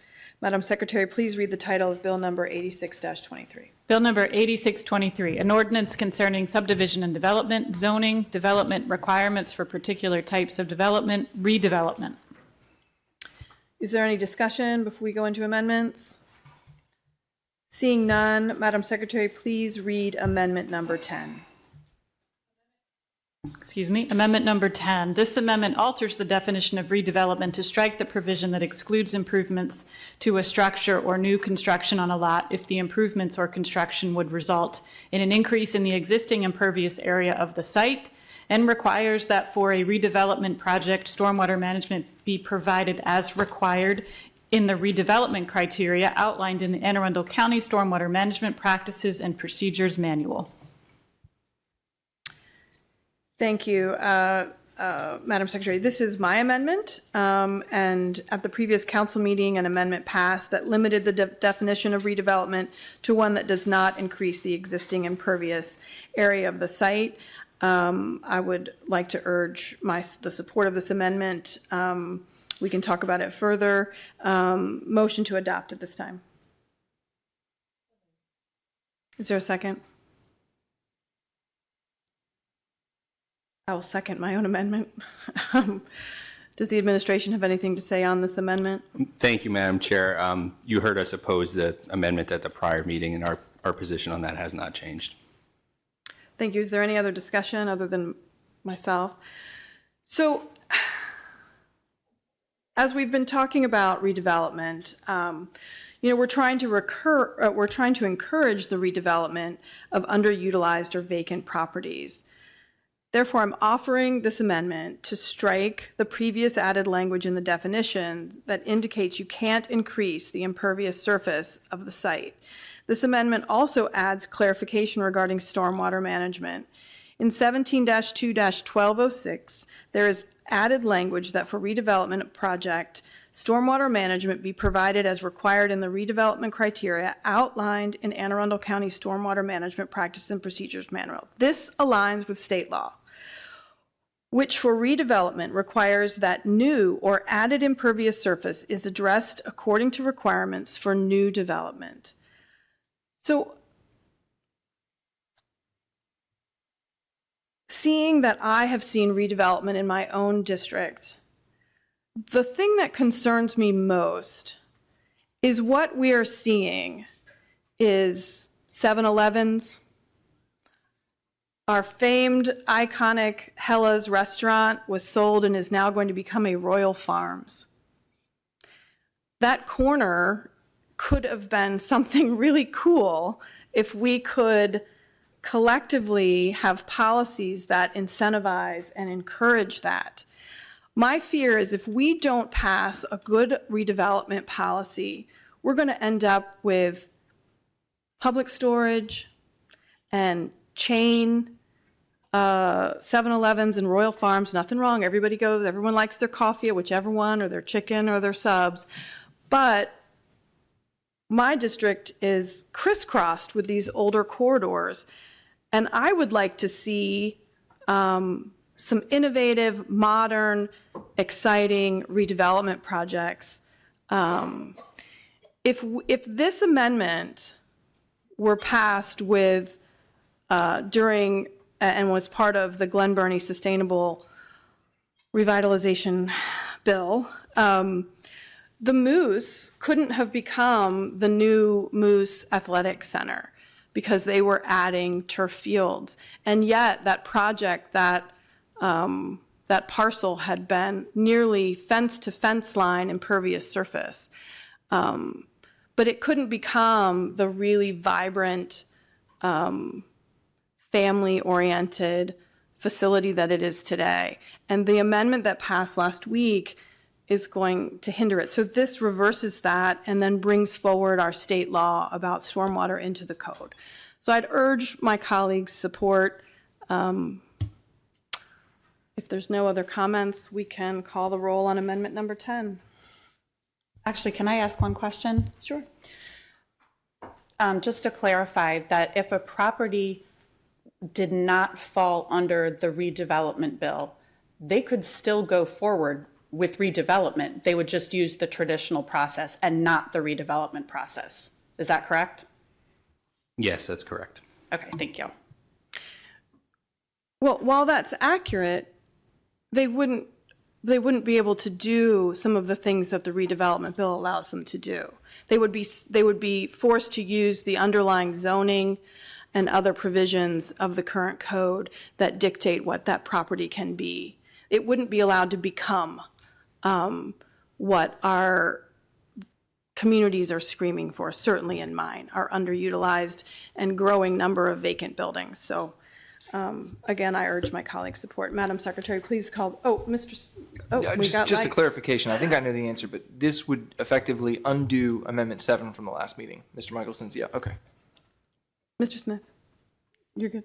Madam Secretary, please read the title of Bill number 86-23. Bill number 8623, an ordinance concerning subdivision and development, zoning, development requirements for particular types of development, redevelopment. Is there any discussion before we go into amendments? Seeing none, Madam Secretary, please read amendment number 10. Excuse me, amendment number 10. This amendment alters the definition of redevelopment to strike the provision that excludes improvements to a structure or new construction on a lot if the improvements or construction would result in an increase in the existing impervious area of the site, and requires that for a redevelopment project, stormwater management be provided as required in the redevelopment criteria outlined in the Anne Arundel County Stormwater Management Practices and Procedures Manual. Thank you, Madam Secretary. This is my amendment, and at the previous council meeting, an amendment passed that limited the definition of redevelopment to one that does not increase the existing impervious area of the site. I would like to urge the support of this amendment. We can talk about it further. Motion to adopt at this time. Is there a second? I will second my own amendment. Does the administration have anything to say on this amendment? Thank you, Madam Chair. You heard us oppose the amendment at the prior meeting, and our position on that has not changed. Thank you. Is there any other discussion other than myself? So, as we've been talking about redevelopment, we're trying to encourage the redevelopment of underutilized or vacant properties. Therefore, I'm offering this amendment to strike the previous added language in the definition that indicates you can't increase the impervious surface of the site. This amendment also adds clarification regarding stormwater management. In 17-2-1206, there is added language that for redevelopment project, stormwater management be provided as required in the redevelopment criteria outlined in Anne Arundel County Stormwater Management Practices and Procedures Manual. This aligns with state law, which for redevelopment requires that new or added impervious surface is addressed according to requirements for new development. So, seeing that I have seen redevelopment in my own district, the thing that concerns me most is what we are seeing is 7-Elevens. Our famed, iconic Hella's restaurant was sold and is now going to become a Royal Farms. That corner could have been something really cool if we could collectively have policies that incentivize and encourage that. My fear is if we don't pass a good redevelopment policy, we're going to end up with public storage and chain 7-Elevens and Royal Farms. Nothing wrong. Everybody goes. Everyone likes their coffee at whichever one, or their chicken or their subs. But my district is crisscrossed with these older corridors. And I would like to see some innovative, modern, exciting redevelopment projects. If this amendment were passed with during and was part of the Glen Burnie Sustainable Revitalization Bill, the Moose couldn't have become the new Moose Athletic Center because they were adding turf fields. And yet that project, that parcel had been nearly fence-to-fence line impervious surface. But it couldn't become the really vibrant, family-oriented facility that it is today. And the amendment that passed last week is going to hinder it. So this reverses that and then brings forward our state law about stormwater into the code. So I'd urge my colleagues' support. If there's no other comments, we can call the roll on amendment number 10. Actually, can I ask one question? Sure. Just to clarify that if a property did not fall under the redevelopment bill, they could still go forward with redevelopment. They would just use the traditional process and not the redevelopment process. Is that correct? Yes, that's correct. Okay, thank you. Well, while that's accurate, they wouldn't be able to do some of the things that the redevelopment bill allows them to do. They would be forced to use the underlying zoning and other provisions of the current code that dictate what that property can be. It wouldn't be allowed to become what our communities are screaming for, certainly in mine, our underutilized and growing number of vacant buildings. So again, I urge my colleagues' support. Madam Secretary, please call, Just a clarification. I think I know the answer, but this would effectively undo Amendment 7 from the last meeting. Mr. Michelson's, yeah, okay. Mr. Smith, you're good.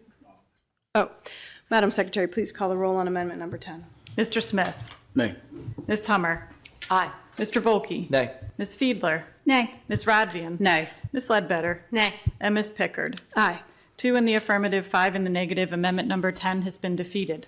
Madam Secretary, please call the roll on amendment number 10. Mr. Smith. Nay. Ms. Hummer. Aye. Mr. Volkey. Nay. Ms. Fiedler. Nay. Ms. Rodvian. Nay. Ms. Ledbetter. Nay. And Ms. Pickard. Aye. 2 in the affirmative, 5 in the negative. Amendment number 10 has been defeated.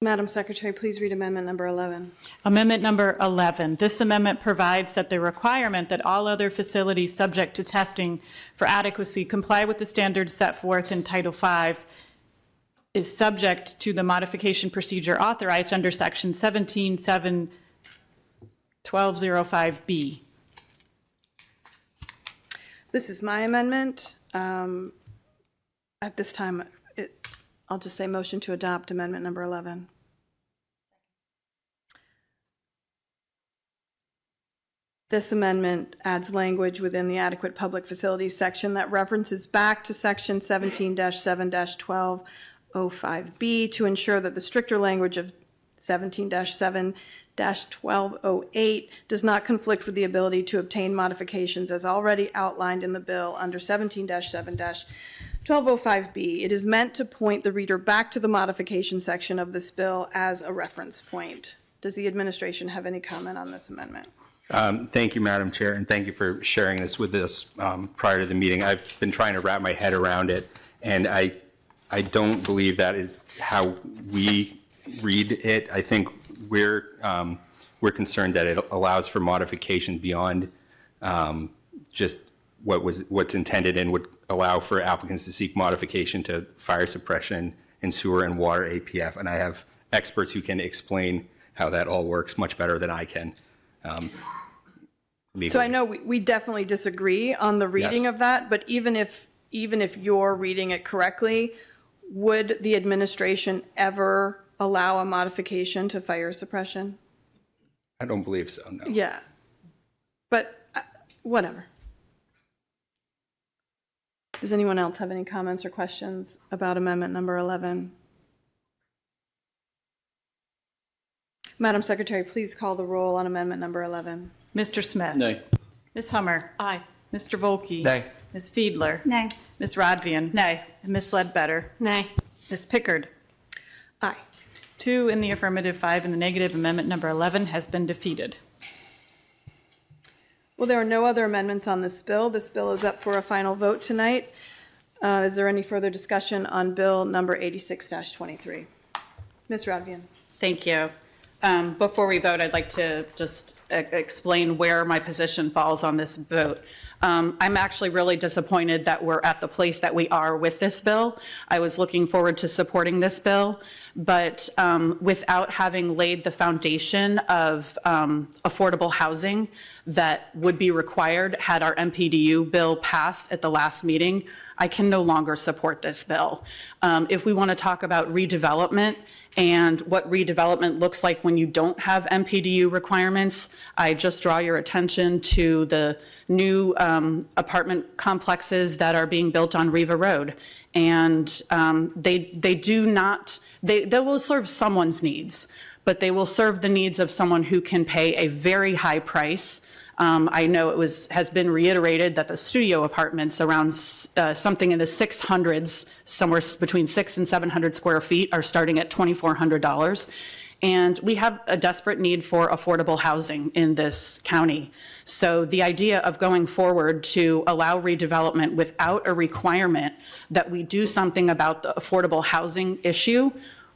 Madam Secretary, please read amendment number 11. Amendment number 11. This amendment provides that the requirement that all other facilities subject to testing for adequacy comply with the standards set forth in Title V is subject to the modification procedure authorized under Section 17.7.1205B. This is my amendment. At this time, I'll just say motion to adopt amendment number 11. This amendment adds language within the adequate public facilities section that references back to Section 17-7-1205B to ensure that the stricter language of 17-7-1208 does not conflict with the ability to obtain modifications as already outlined in the bill under 17-7-1205B. It is meant to point the reader back to the modification section of this bill as a reference point. Does the administration have any comment on this amendment? Thank you, Madam Chair, and thank you for sharing this with us prior to the meeting. I've been trying to wrap my head around it, and I don't believe that is how we read it. I think we're concerned that it allows for modification beyond just what's intended, and would allow for applicants to seek modification to fire suppression and sewer and water APF. And I have experts who can explain how that all works much better than I can. So I know we definitely disagree on the reading of that, but even if you're reading it correctly, would the administration ever allow a modification to fire suppression? I don't believe so, no. Yeah, but whatever. Does anyone else have any comments or questions about amendment number 11? Madam Secretary, please call the roll on amendment number 11. Mr. Smith. Nay. Ms. Hummer. Aye. Mr. Volkey. Nay. Ms. Fiedler. Nay. Ms. Rodvian. Nay. And Ms. Ledbetter. Nay. Ms. Pickard. Aye. 2 in the affirmative, 5 in the negative. Amendment number 11 has been defeated. Well, there are no other amendments on this bill. This bill is up for a final vote tonight. Is there any further discussion on bill number 86-23? Ms. Rodvian. Thank you. Before we vote, I'd like to just explain where my position falls on this vote. I'm actually really disappointed that we're at the place that we are with this bill. I was looking forward to supporting this bill, but without having laid the foundation of affordable housing that would be required had our MPDU bill passed at the last meeting, I can no longer support this bill. If we want to talk about redevelopment and what redevelopment looks like when you don't have MPDU requirements, I just draw your attention to the new apartment complexes that are being built on Riva Road. And they will serve someone's needs, but they will serve the needs of someone who can pay a very high price. I know has been reiterated that the studio apartments around something in the 600s, somewhere between 600 and 700 square feet, are starting at $2,400. And we have a desperate need for affordable housing in this county. So the idea of going forward to allow redevelopment without a requirement that we do something about the affordable housing issue,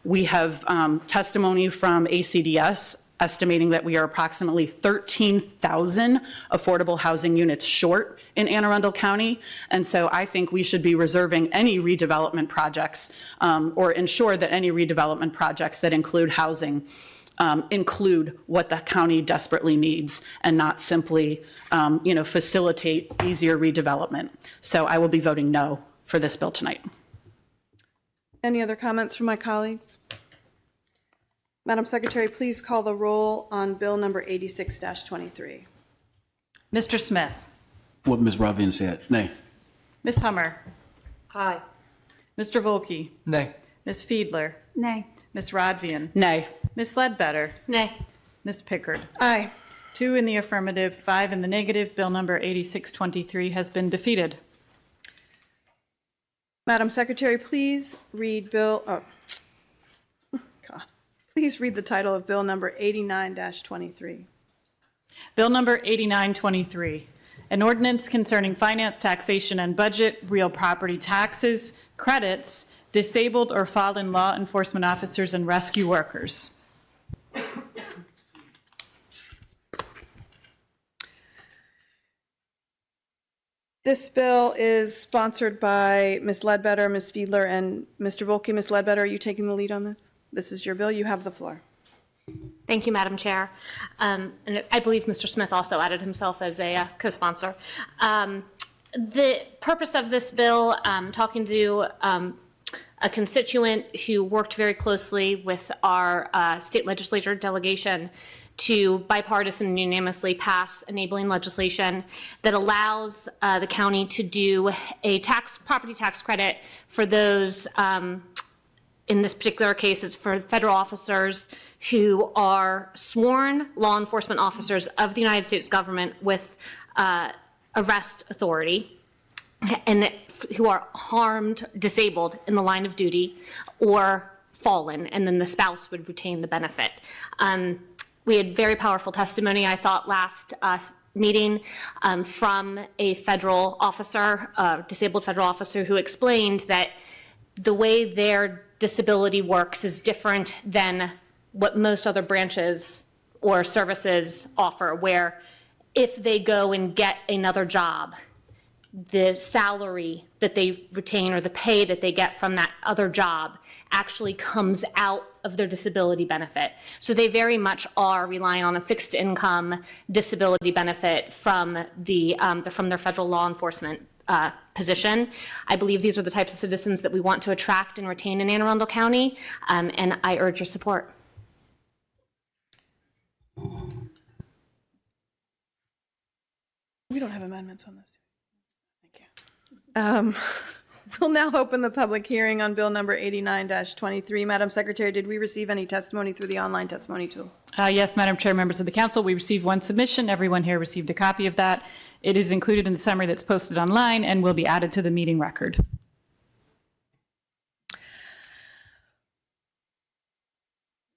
we have testimony from ACDS estimating that we are approximately 13,000 affordable housing units short in Anne Arundel County. And so I think we should be reserving any redevelopment projects or ensure that any redevelopment projects that include housing include what the county desperately needs and not simply facilitate easier redevelopment. So I will be voting no for this bill tonight. Any other comments from my colleagues? Madam Secretary, please call the roll on Bill number 86-23. Mr. Smith. What Ms. Ravin said. Nay. Ms. Hummer. Aye. Mr. Volke. Nay. Ms. Fiedler. Nay. Ms. Rodvian. Nay. Ms. Ledbetter. Nay. Ms. Pickard. Aye. 2 in the affirmative, 5 in the negative. Bill number 8623 has been defeated. Madam Secretary, please read Please read the title of Bill number 89-23. Bill number 8923, an ordinance concerning finance, taxation, and budget, real property taxes, credits, disabled or fallen law enforcement officers and rescue workers. This bill is sponsored by Ms. Ledbetter, Ms. Fiedler, and Mr. Volke. Ms. Ledbetter, are you taking the lead on this? This is your bill. You have the floor. Thank you, Madam Chair. And I believe Mr. Smith also added himself as a co-sponsor. The purpose of this bill, talking to a constituent who worked very closely with our state legislature delegation to bipartisan and unanimously pass enabling legislation that allows the county to do a property tax credit for those in this particular case, is for federal officers who are sworn law enforcement officers of the United States government with arrest authority and who are harmed, disabled in the line of duty or fallen, and then the spouse would retain the benefit. We had very powerful testimony, I thought, last meeting from a federal officer, disabled federal officer, who explained that the way their disability works is different than what most other branches or services offer, where if they go and get another job, the salary that they retain or the pay that they get from that other job actually comes out of their disability benefit. So they very much are relying on a fixed income disability benefit from their federal law enforcement position. I believe these are the types of citizens that we want to attract and retain in Anne Arundel County, and I urge your support. We don't have amendments on this. Thank you. We'll now open the public hearing on Bill number 89-23. Madam Secretary, did we receive any testimony through the online testimony tool? Yes, Madam Chair, members of the council, we received one submission. Everyone here received a copy of that. It is included in the summary that's posted online and will be added to the meeting record.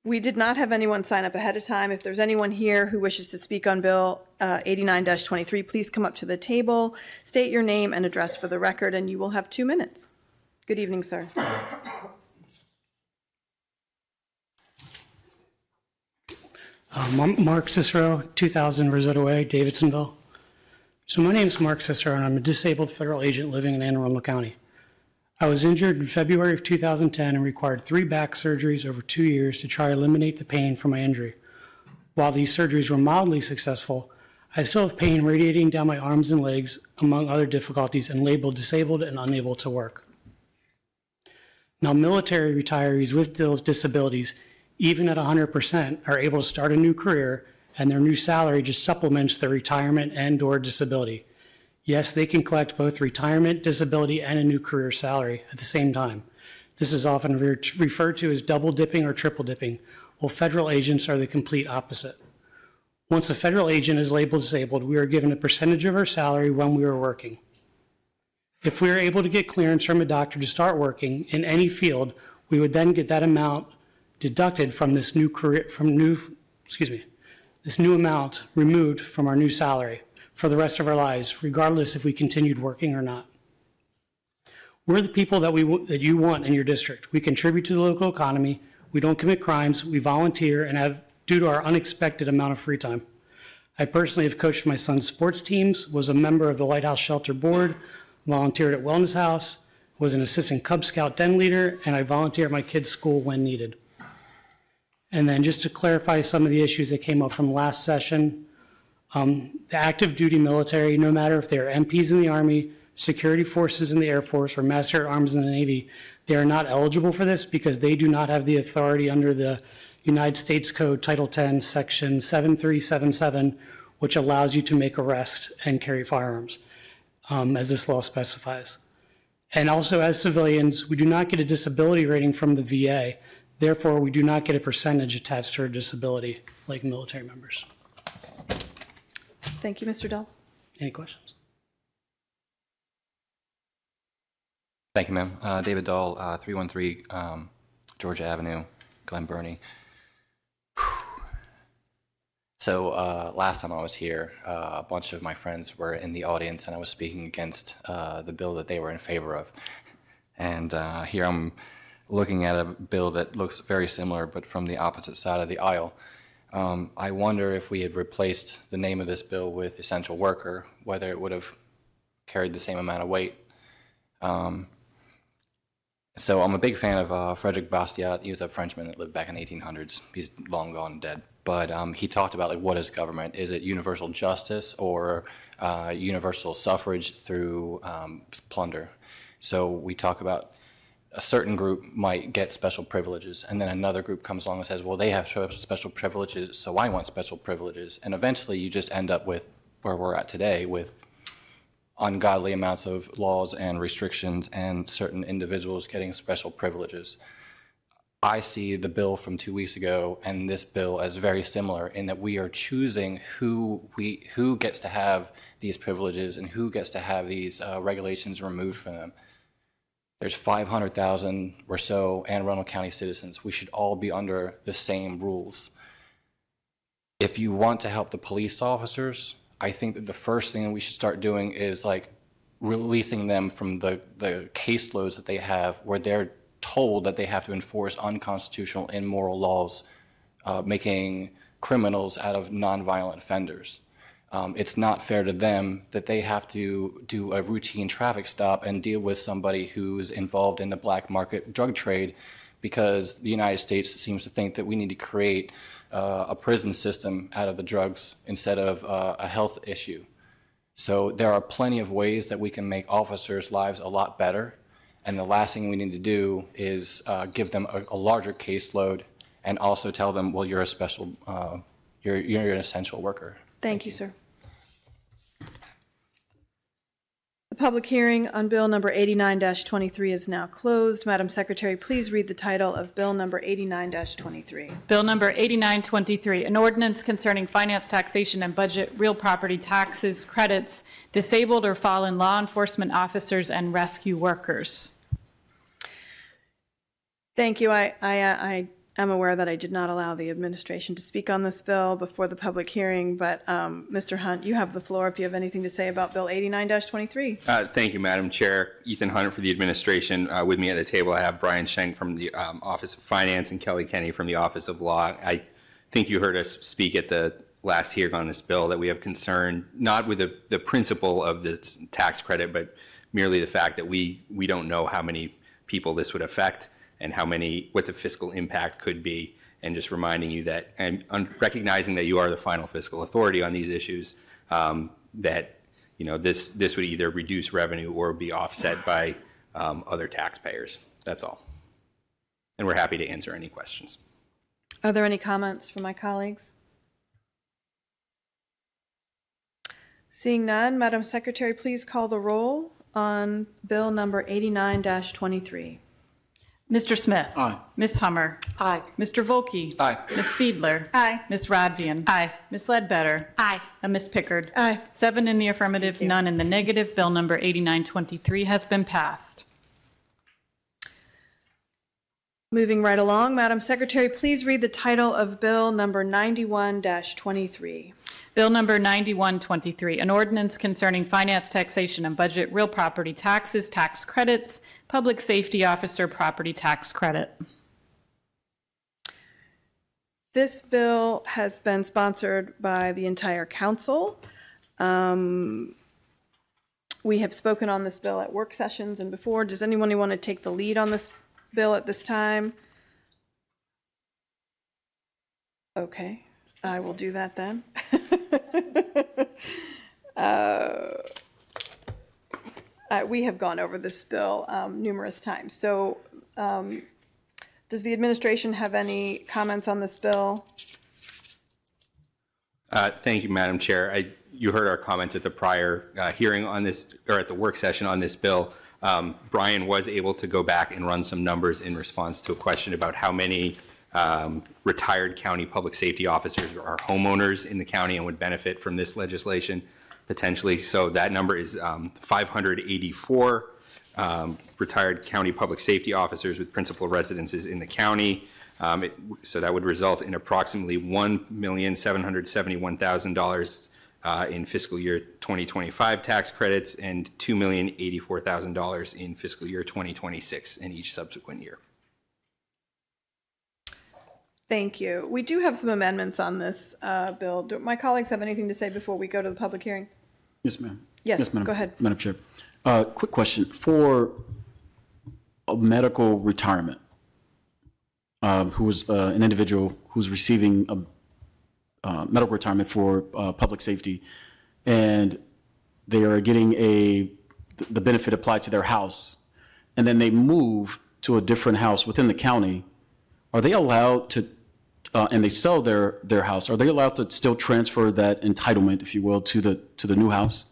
We did not have anyone sign up ahead of time. If there's anyone here who wishes to speak on Bill 89-23, please come up to the table, state your name and address for the record, and you will have 2 minutes. Good evening, sir. Mark Cicero, 2000 Rosetta Way, Davidsonville. So my name is Mark Cicero, and I'm a disabled federal agent living in Anne Arundel County. I was injured in February of 2010 and required 3 back surgeries over 2 years to try to eliminate the pain from my injury. While these surgeries were mildly successful, I still have pain radiating down my arms and legs, among other difficulties, and labeled disabled and unable to work. Now, military retirees with disabilities, even at 100%, are able to start a new career, and their new salary just supplements their retirement and/or disability. Yes, they can collect both retirement, disability, and a new career salary at the same time. This is often referred to as double dipping or triple dipping, while federal agents are the complete opposite. Once a federal agent is labeled disabled, we are given a percentage of our salary when we are working. If we are able to get clearance from a doctor to start working in any field, we would then get that amount deducted from this new amount removed from our new salary for the rest of our lives, regardless if we continued working or not. We're the people that you want in your district. We contribute to the local economy, we don't commit crimes, we volunteer, and have due to our unexpected amount of free time. I personally have coached my son's sports teams, was a member of the Lighthouse Shelter Board, volunteered at Wellness House, was an assistant Cub Scout den leader, and I volunteer at my kids' school when needed. And then just to clarify some of the issues that came up from last session, the active duty military, no matter if they're MPs in the Army, security forces in the Air Force, or Master at Arms in the Navy, they are not eligible for this because they do not have the authority under the United States Code Title 10, Section 7377, which allows you to make arrests and carry firearms, as this law specifies. And also, as civilians, we do not get a disability rating from the VA. Therefore, we do not get a percentage attached to our disability like military members. Thank you, Mr. Dahl. Any questions? Thank you, ma'am. David Dahl, 313 Georgia Avenue, Glen Burnie. So last time I was here, a bunch of my friends were in the audience, and I was speaking against the bill that they were in favor of. And here I'm looking at a bill that looks very similar, but from the opposite side of the aisle. I wonder if we had replaced the name of this bill with essential worker, whether it would have carried the same amount of weight. So I'm a big fan of Frederick Bastiat. He was a Frenchman that lived back in the 1800s. He's long gone and dead. But he talked about, like, what is government? Is it universal justice or universal suffrage through plunder? So we talk about a certain group might get special privileges, and then another group comes along and says, well, they have special privileges, so I want special privileges. And eventually you just end up with where we're at today, with ungodly amounts of laws and restrictions and certain individuals getting special privileges. I see the bill from 2 weeks ago and this bill as very similar in that we are choosing who gets to have these privileges and who gets to have these regulations removed from them. There's 500,000 or so Anne Arundel County citizens. We should all be under the same rules. If you want to help the police officers, I think that the first thing we should start doing is like releasing them from the caseloads that they have where they're told that they have to enforce unconstitutional, immoral laws, making criminals out of nonviolent offenders. It's not fair to them that they have to do a routine traffic stop and deal with somebody who's involved in the black market drug trade, because the United States seems to think that we need to create a prison system out of the drugs instead of a health issue. So there are plenty of ways that we can make officers' lives a lot better. And the last thing we need to do is give them a larger caseload and also tell them, well, you're a special, you're an essential worker. Thank you, sir. The public hearing on Bill number 89-23 is now closed. Madam Secretary, please read the title of Bill number 89-23. Bill number 8923, an ordinance concerning finance, taxation, and budget, real property taxes, credits, disabled or fallen law enforcement officers, and rescue workers. Thank you. I am aware that I did not allow the administration to speak on this bill before the public hearing, but Mr. Hunt, you have the floor if you have anything to say about Bill 89-23. Thank you, Madam Chair. Ethan Hunt for the administration. With me at the table, I have Brian Schenk from the Office of Finance and Kelly Kenny from the Office of Law. I think you heard us speak at the last hearing on this bill that we have concern not with the principle of this tax credit, but merely the fact that we don't know how many people this would affect and what the fiscal impact could be, and just reminding you that, and recognizing that you are the final fiscal authority on these issues, that, this would either reduce revenue or be offset by other taxpayers. That's all. And we're happy to answer any questions. Are there any comments from my colleagues? Seeing none, Madam Secretary, please call the roll on Bill number 89-23. Mr. Smith. Aye. Ms. Hummer. Aye. Mr. Volkey. Aye. Ms. Fiedler. Aye. Ms. Radvian. Aye. Ms. Ledbetter. Aye. And Ms. Pickard. Aye. 7 in the affirmative, none in the negative. Bill number 8923 has been passed. Moving right along, Madam Secretary, please read the title of Bill number 91-23. Bill number 9123, an ordinance concerning finance, taxation, and budget, real property taxes, tax credits, public safety officer property tax credit. This bill has been sponsored by the entire council. We have spoken on this bill at work sessions and before. Does anyone want to take the lead on this bill at this time? Okay, I will do that then. We have gone over this bill numerous times. So does the administration have any comments on this bill? Thank you, Madam Chair. You heard our comments at the prior hearing on this, or at the work session on this bill. Brian was able to go back and run some numbers in response to a question about how many retired county public safety officers are homeowners in the county and would benefit from this legislation potentially. So that number is 584 retired county public safety officers with principal residences in the county. So that would result in approximately $1,771,000 in fiscal year 2025 tax credits and $2,084,000 in fiscal year 2026 and each subsequent year. Thank you. We do have some amendments on this bill. Do my colleagues have anything to say before we go to the public hearing? Yes, ma'am. Yes, Madam, go ahead. Madam Chair. Quick question. For a medical retirement, who is an individual who's receiving a medical retirement for public safety, and they are getting the benefit applied to their house, and then they move to a different house within the county, are they allowed to, and they sell their house, are they allowed to still transfer that entitlement, if you will, to the new house?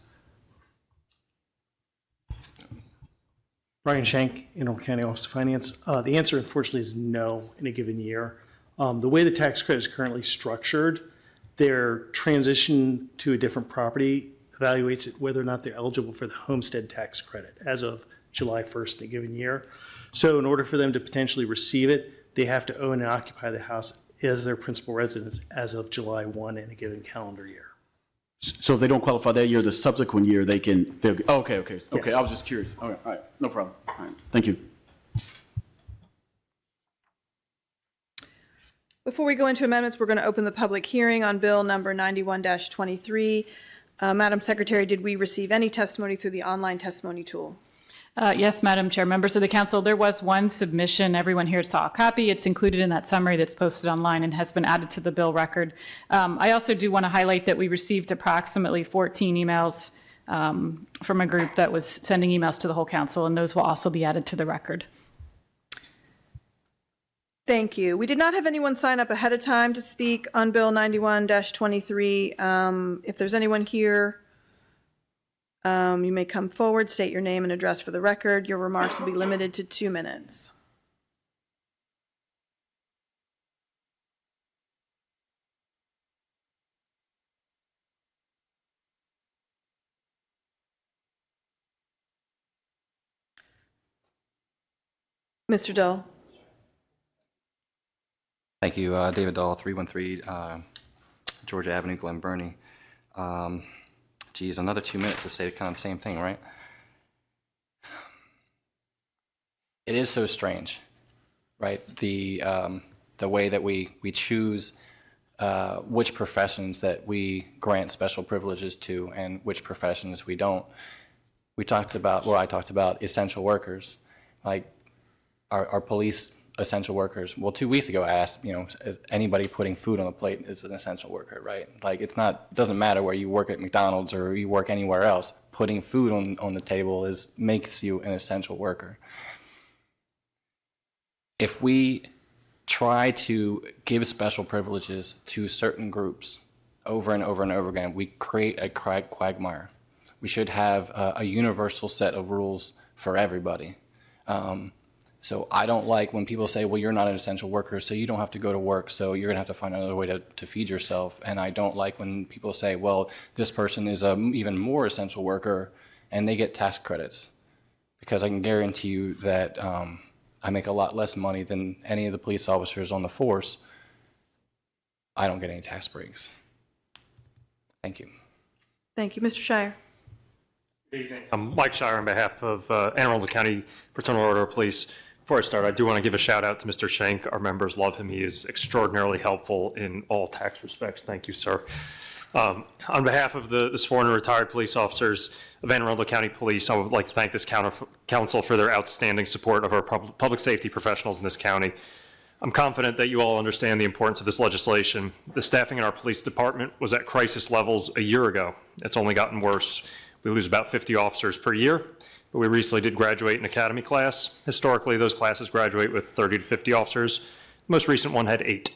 Brian Shank, Antelope County Office of Finance. The answer, unfortunately, is no in a given year. The way the tax credit is currently structured, their transition to a different property evaluates it whether or not they're eligible for the homestead tax credit as of July 1st in a given year. So in order for them to potentially receive it, they have to own and occupy the house as their principal residence as of July 1 in a given calendar year. So if they don't qualify that year, the subsequent year they can. Okay. Yes. I was just curious. All right, no problem. All right, thank you. Before we go into amendments, we're going to open the public hearing on Bill number 91-23. Madam Secretary, did we receive any testimony through the online testimony tool? Yes, Madam Chair, members of the council, there was one submission. Everyone here saw a copy. It's included in that summary that's posted online and has been added to the bill record. I also do want to highlight that we received approximately 14 emails from a group that was sending emails to the whole council, and those will also be added to the record. Thank you. We did not have anyone sign up ahead of time to speak on Bill 91-23. If there's anyone here, you may come forward, state your name and address for the record. Your remarks will be limited to 2 minutes. Mr. Dull. Thank you. David Dahl, 313 Georgia Avenue, Glen Burnie. Geez, another 2 minutes to say kind of the same thing, right? It is so strange, right? The way that we choose which professions that we grant special privileges to and which professions we don't. I talked about essential workers. Like our police essential workers. Well, 2 weeks ago, I asked, is anybody putting food on the plate is an essential worker, right? Like, it doesn't matter where you work at McDonald's or you work anywhere else. Putting food on the table makes you an essential worker. If we try to give special privileges to certain groups over and over and over again, we create a quagmire. We should have a universal set of rules for everybody. So I don't like when people say, well, you're not an essential worker, so you don't have to go to work, so you're going to have to find another way to feed yourself. And I don't like when people say, well, this person is an even more essential worker, and they get tax credits. Because I can guarantee you that I make a lot less money than any of the police officers on the force. I don't get any tax breaks. Thank you. Thank you. Mr. Shire. I'm Mike Shire on behalf of Anne Arundel County Fraternal Order of Police. Before I start, I do want to give a shout out to Mr. Schenk. Our members love him. He is extraordinarily helpful in all tax respects. Thank you, sir. On behalf of the sworn and retired police officers of Anne Arundel County Police, I would like to thank this council for their outstanding support of our public safety professionals in this county. I'm confident that you all understand the importance of this legislation. The staffing in our police department was at crisis levels a year ago. It's only gotten worse. We lose about 50 officers per year, but we recently did graduate an academy class. Historically, those classes graduate with 30 to 50 officers. The most recent one had 8.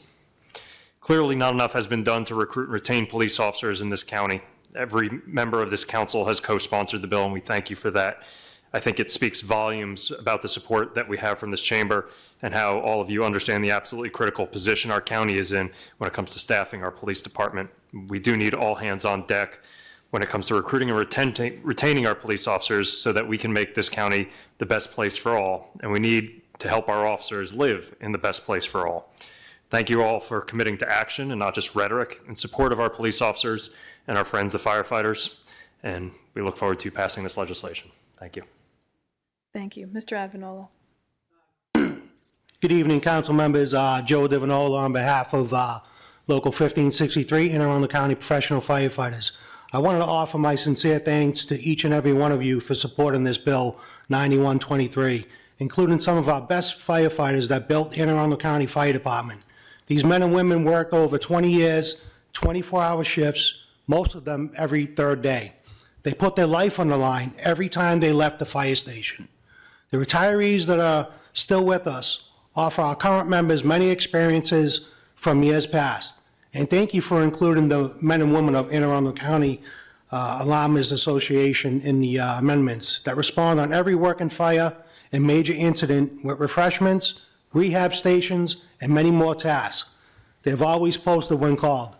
Clearly, not enough has been done to recruit and retain police officers in this county. Every member of this council has co-sponsored the bill, and we thank you for that. I think it speaks volumes about the support that we have from this chamber and how all of you understand the absolutely critical position our county is in when it comes to staffing our police department. We do need all hands on deck when it comes to recruiting and retaining our police officers so that we can make this county the best place for all. And we need to help our officers live in the best place for all. Thank you all for committing to action and not just rhetoric in support of our police officers and our friends, the firefighters. And we look forward to passing this legislation. Thank you. Thank you. Mr. Advanola. Good evening, council members. Joe Divinola on behalf of Local 1563, Anne Arundel County Professional Firefighters. I wanted to offer my sincere thanks to each and every one of you for supporting this bill 9123, including some of our best firefighters that built Anne Arundel County Fire Department. These men and women worked over 20 years, 24-hour shifts, most of them every third day. They put their life on the line every time they left the fire station. The retirees that are still with us offer our current members many experiences from years past. And thank you for including the men and women of Anne Arundel County Alarmers Association in the amendments that respond on every working fire and major incident with refreshments, rehab stations, and many more tasks. They've always posted when called.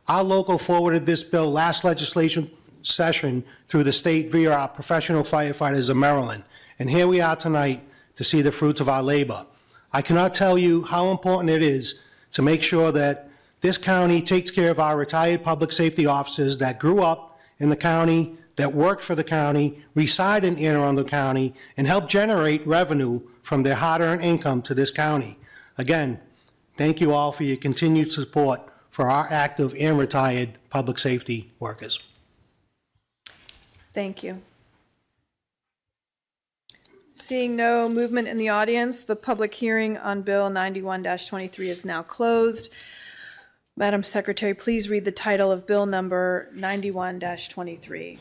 Our local forwarded this bill last legislation session through the state via our professional firefighters of Maryland. And here we are tonight to see the fruits of our labor. I cannot tell you how important it is to make sure that this county takes care of our retired public safety officers that grew up in the county, that worked for the county, reside in Anne Arundel County, and help generate revenue from their hard-earned income to this county. Again, thank you all for your continued support for our active and retired public safety workers. Thank you. Seeing no movement in the audience, the public hearing on Bill 91-23 is now closed. Madam Secretary, please read the title of Bill number 91-23.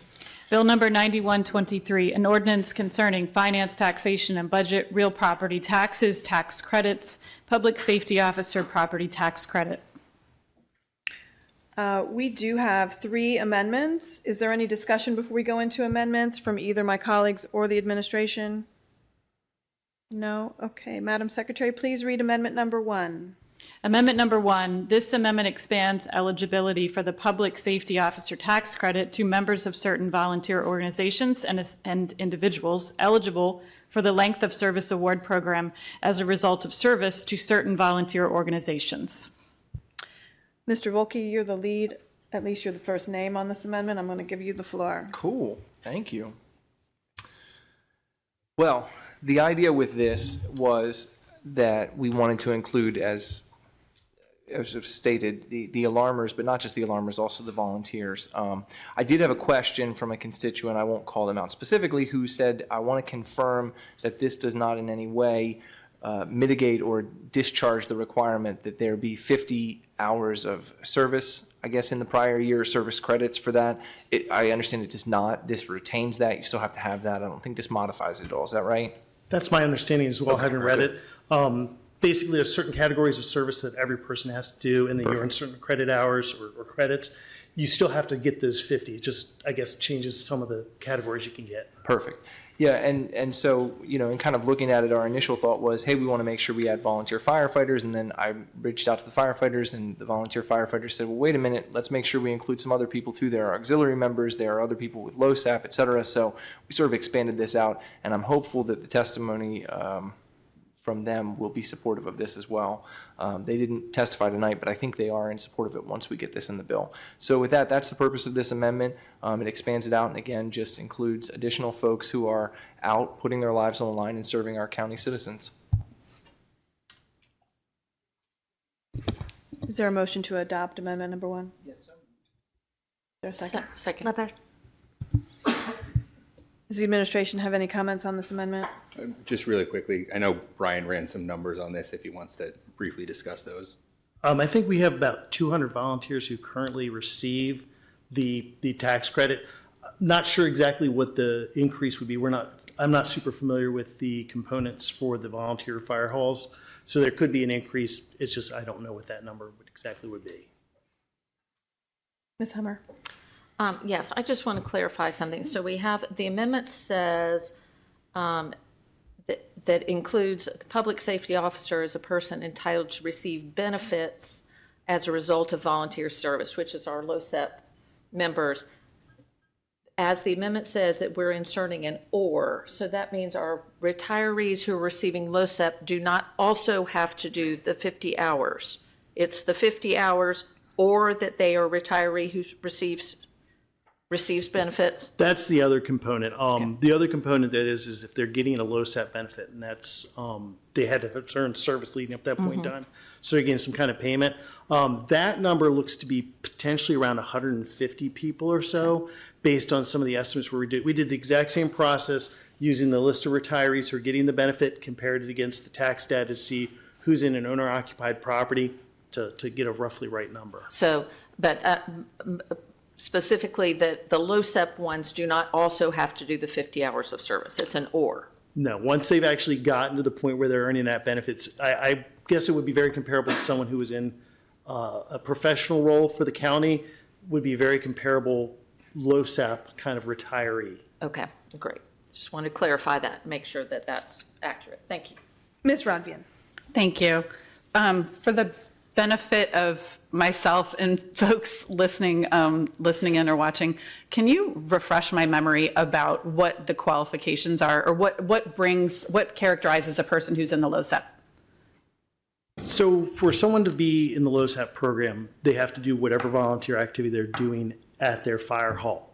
Bill number 9123, an ordinance concerning finance, taxation, and budget, real property taxes, tax credits, public safety officer property tax credit. We do have 3 amendments. Is there any discussion before we go into amendments from either my colleagues or the administration? No? Okay. Madam Secretary, please read amendment number 1. Amendment number 1, this amendment expands eligibility for the public safety officer tax credit to members of certain volunteer organizations and individuals eligible for the length of service award program as a result of service to certain volunteer organizations. Mr. Volke, you're the lead. At least you're the first name on this amendment. I'm going to give you the floor. Cool. Thank you. Well, the idea with this was that we wanted to include, as stated, the alarmers, but not just the alarmers, also the volunteers. I did have a question from a constituent, I won't call them out specifically, who said, I want to confirm that this does not in any way mitigate or discharge the requirement that there be 50 hours of service, I guess, in the prior year, service credits for that. I understand it does not. This retains that. You still have to have that. I don't think this modifies it at all. Is that right? That's my understanding as well, Okay, having read it. Basically, there's certain categories of service that every person has to do, and then you earn certain credit hours or credits. You still have to get those 50. It just, I guess, changes some of the categories you can get. Perfect. Yeah, and so, in kind of looking at it, our initial thought was, hey, we want to make sure we add volunteer firefighters, and then I reached out to the firefighters, and the volunteer firefighters said, well, wait a minute, let's make sure we include some other people too. There are auxiliary members, there are other people with LoSAP, et cetera. So we sort of expanded this out, and I'm hopeful that the testimony from them will be supportive of this as well. They didn't testify tonight, but I think they are in support of it once we get this in the bill. So with that, that's the purpose of this amendment. It expands it out and again just includes additional folks who are out putting their lives on the line and serving our county citizens. Is there a motion to adopt amendment number 1? Yes, sir. Is there a second? Second. Leopard. Does the administration have any comments on this amendment? Just really quickly, I know Brian ran some numbers on this if he wants to briefly discuss those. I think we have about 200 volunteers who currently receive the tax credit. Not sure exactly what the increase would be. I'm not super familiar with the components for the volunteer fire halls, so there could be an increase. It's just I don't know what that number exactly would be. Ms. Hummer? Yes, I just want to clarify something. So we have, the amendment says that includes the public safety officer as a person entitled to receive benefits as a result of volunteer service, which is our LoSAP members. As the amendment says that we're inserting an or, so that means our retirees who are receiving LoSAP do not also have to do the 50 hours. It's the 50 hours or that they are a retiree who receives benefits? That's the other component. The other component that is if they're getting a LoSAP benefit, and that's they had to earn service leading up to that point in time, so they're getting some kind of payment. That number looks to be potentially around 150 people or so, based on some of the estimates where we did the exact same process using the list of retirees who are getting the benefit, compared it against the tax data to see who's in an owner-occupied property to get a roughly right number. So, but specifically that the LoSAP ones do not also have to do the 50 hours of service. It's an or. No, once they've actually gotten to the point where they're earning that benefits, I guess it would be very comparable to someone who was in a professional role for the county, would be very comparable LoSAP kind of retiree. Okay, great. Just want to clarify that, make sure that that's accurate. Thank you. Ms. Rodvian? Thank you. For the benefit of myself and folks listening in or watching, can you refresh my memory about what the qualifications are, or what characterizes a person who's in the LoSAP? So for someone to be in the LoSAP program, they have to do whatever volunteer activity they're doing at their fire hall.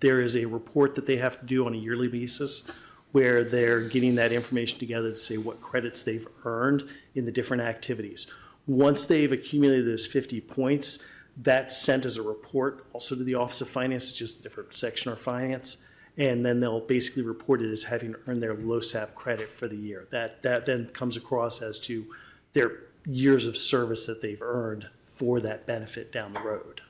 There is a report that they have to do on a yearly basis where they're getting that information together to say what credits they've earned in the different activities. Once they've accumulated those 50 points, that's sent as a report also to the Office of Finance. It's just a different section of finance. And then they'll basically report it as having earned their LoSAP credit for the year. That then comes across as to their years of service that they've earned for that benefit down the road.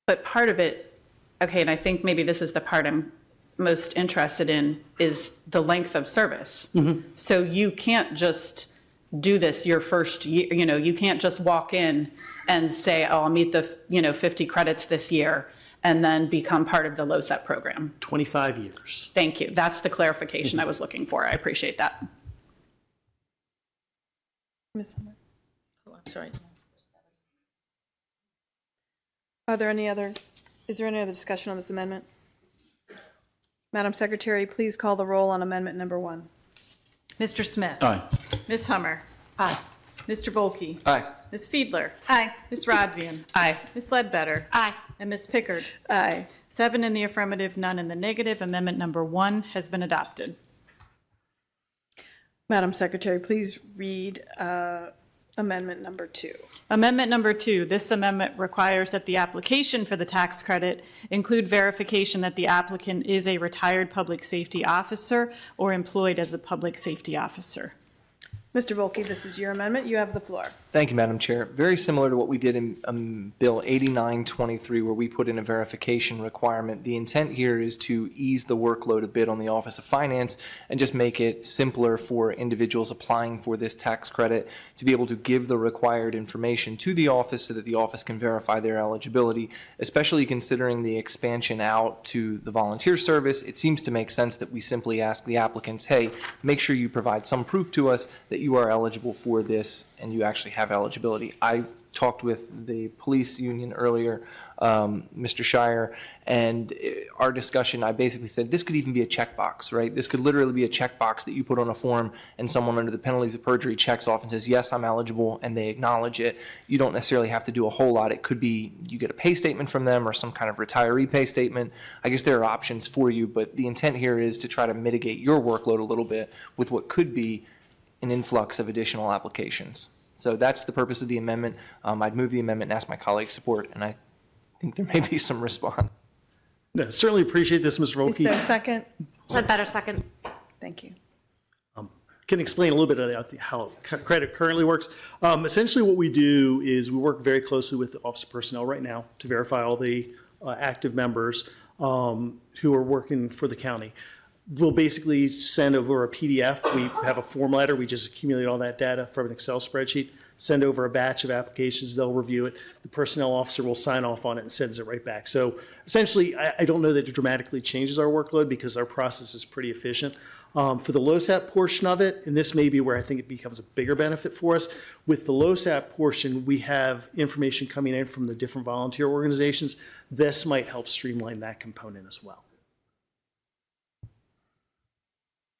But part of it, okay, and I think maybe this is the part I'm most interested in, is the length of service. So you can't just do this your first year, you can't just walk in and say, oh, I'll meet the 50 credits this year and then become part of the LoSAP program. 25 years. Thank you. That's the clarification I was looking for. I appreciate that. Ms. Hummer? Oh, I'm sorry. Is there any other discussion on this amendment? Madam Secretary, please call the roll on amendment number 1. Mr. Smith. Aye. Ms. Hummer. Aye. Mr. Volkey. Aye. Ms. Fiedler. Aye. Ms. Rodvian. Aye. Ms. Ledbetter. Aye. And Ms. Pickard. Aye. 7 in the affirmative, none in the negative. Amendment number 1 has been adopted. Madam Secretary, please read Amendment number 2. Amendment number 2, this amendment requires that the application for the tax credit include verification that the applicant is a retired public safety officer or employed as a public safety officer. Mr. Volkey, this is your amendment. You have the floor. Thank you, Madam Chair. Very similar to what we did in Bill 8923, where we put in a verification requirement. The intent here is to ease the workload a bit on the Office of Finance and just make it simpler for individuals applying for this tax credit to be able to give the required information to the office so that the office can verify their eligibility, especially considering the expansion out to the volunteer service. It seems to make sense that we simply ask the applicants, hey, make sure you provide some proof to us that you are eligible for this and you actually have eligibility. I talked with the police union earlier, Mr. Shire, and our discussion, I basically said this could even be a checkbox, right? This could literally be a checkbox that you put on a form and someone under the penalties of perjury checks off and says, yes, I'm eligible, and they acknowledge it. You don't necessarily have to do a whole lot. It could be you get a pay statement from them or some kind of retiree pay statement. I guess there are options for you, but the intent here is to try to mitigate your workload a little bit with what could be an influx of additional applications. So that's the purpose of the amendment. I'd move the amendment and ask my colleagues' support, and I think there may be some response. No, certainly appreciate this, Mr. Volkey. Is there a second? Better second. Thank you. Can explain a little bit about how credit currently works. Essentially what we do is we work very closely with the Office of Personnel right now to verify all the active members who are working for the county. We'll basically send over a PDF. We have a form letter. We just accumulate all that data from an Excel spreadsheet, send over a batch of applications. They'll review it. The personnel officer will sign off on it and sends it right back. So essentially, I don't know that it dramatically changes our workload because our process is pretty efficient. For the LoSAP portion of it, and this may be where I think it becomes a bigger benefit for us, with the LoSAP portion, we have information coming in from the different volunteer organizations. This might help streamline that component as well.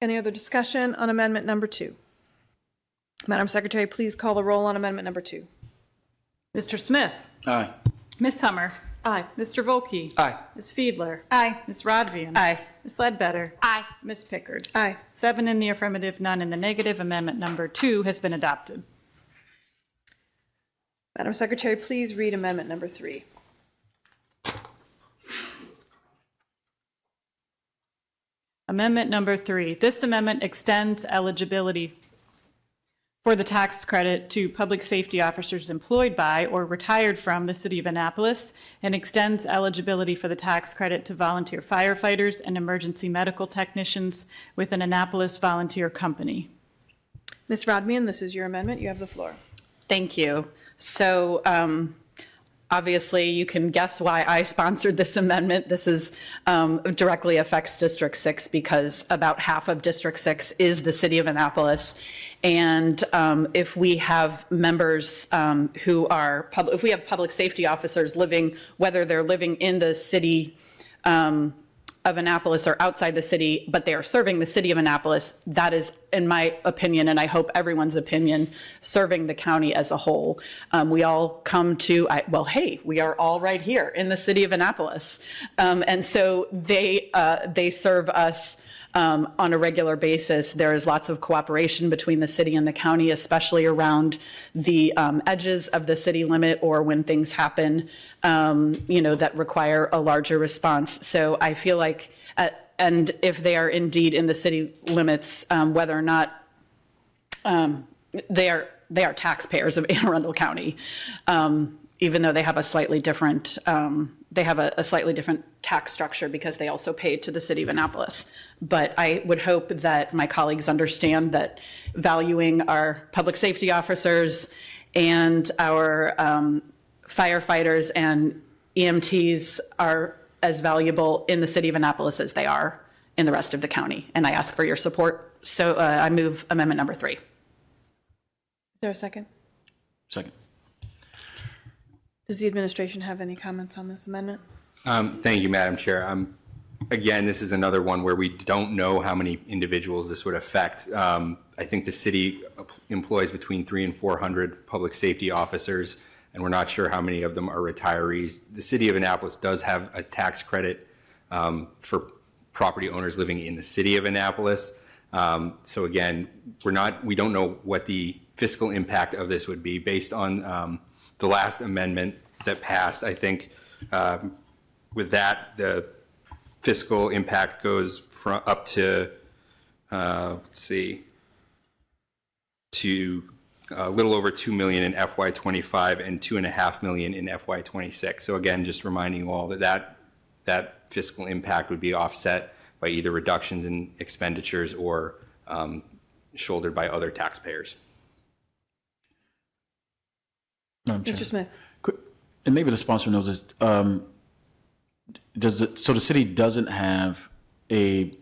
Any other discussion on amendment number 2? Madam Secretary, please call the roll on amendment number 2. Mr. Smith? Aye. Ms. Hummer? Aye. Mr. Volkey? Aye. Ms. Fiedler? Aye. Ms. Rodvian? Aye. Ms. Ledbetter? Aye. Ms. Pickard? Aye. 7 in the affirmative, none in the negative. Amendment number 2 has been adopted. Madam Secretary, please read amendment number 3. Amendment number 3. This amendment extends eligibility for the tax credit to public safety officers employed by or retired from the City of Annapolis and extends eligibility for the tax credit to volunteer firefighters and emergency medical technicians with an Annapolis volunteer company. Ms. Rodmian, this is your amendment. You have the floor. Thank you. So obviously, you can guess why I sponsored this amendment. This is directly affects District 6 because about half of District 6 is the City of Annapolis. And if we have members who are, if we have public safety officers living, whether they're living in the city of Annapolis or outside the city, but they are serving the City of Annapolis, that is, in my opinion, and I hope everyone's opinion, serving the county as a whole. We all come to, well, hey, we are all right here in the City of Annapolis. And so they serve us on a regular basis. There is lots of cooperation between the city and the county, especially around the edges of the city limit or when things happen, that require a larger response. So I feel like, and if they are indeed in the city limits, whether or not they are taxpayers of Anne Arundel County, even though they have a slightly different tax structure because they also pay to the City of Annapolis. But I would hope that my colleagues understand that valuing our public safety officers and our firefighters and EMTs are as valuable in the City of Annapolis as they are in the rest of the county. And I ask for your support. So I move amendment number 3. Is there a second? Second. Does the administration have any comments on this amendment? Thank you, Madam Chair. Again, this is another one where we don't know how many individuals this would affect. I think the city employs between 300 and 400 public safety officers, and we're not sure how many of them are retirees. The City of Annapolis does have a tax credit for property owners living in the City of Annapolis. So again, we don't know what the fiscal impact of this would be based on the last amendment that passed. I think with that, the fiscal impact goes from up to, let's see, to a little over $2 million in FY25 and $2.5 million in FY26. So again, just reminding you all that fiscal impact would be offset by either reductions in expenditures or shouldered by other taxpayers. Mr. Smith. And maybe the sponsor knows this. So the city doesn't have a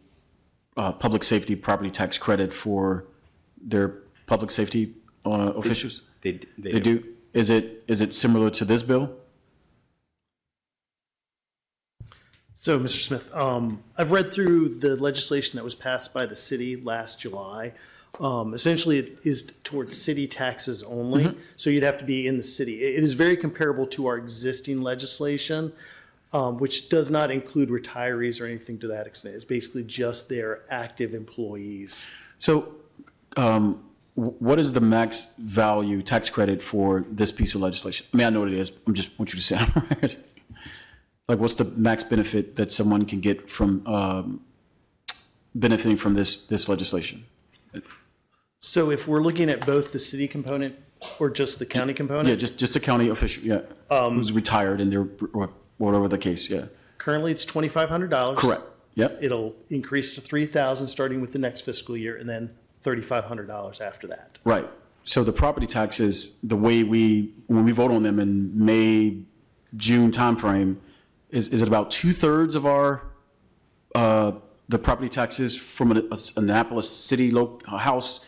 public safety property tax credit for their public safety officials? They do. Is it similar to this bill? So, Mr. Smith, I've read through the legislation that was passed by the city last July. Essentially, it is towards city taxes only, so you'd have to be in the city. It is very comparable to our existing legislation, which does not include retirees or anything to that extent. It's basically just their active employees. So, what is the max value tax credit for this piece of legislation? I mean, I know what it is. I just want you to say it. Like, what's the max benefit that someone can get from benefiting from this legislation? So if we're looking at both the city component or just the county component? Yeah, just a county official, who's retired and they're, or whatever the case, Currently, it's $2,500. Correct, yep. It'll increase to $3,000 starting with the next fiscal year, and then $3,500 after that. Right. So the property taxes, the way when we vote on them in May, June timeframe, is it about 2/3 of our the property taxes from an Annapolis city house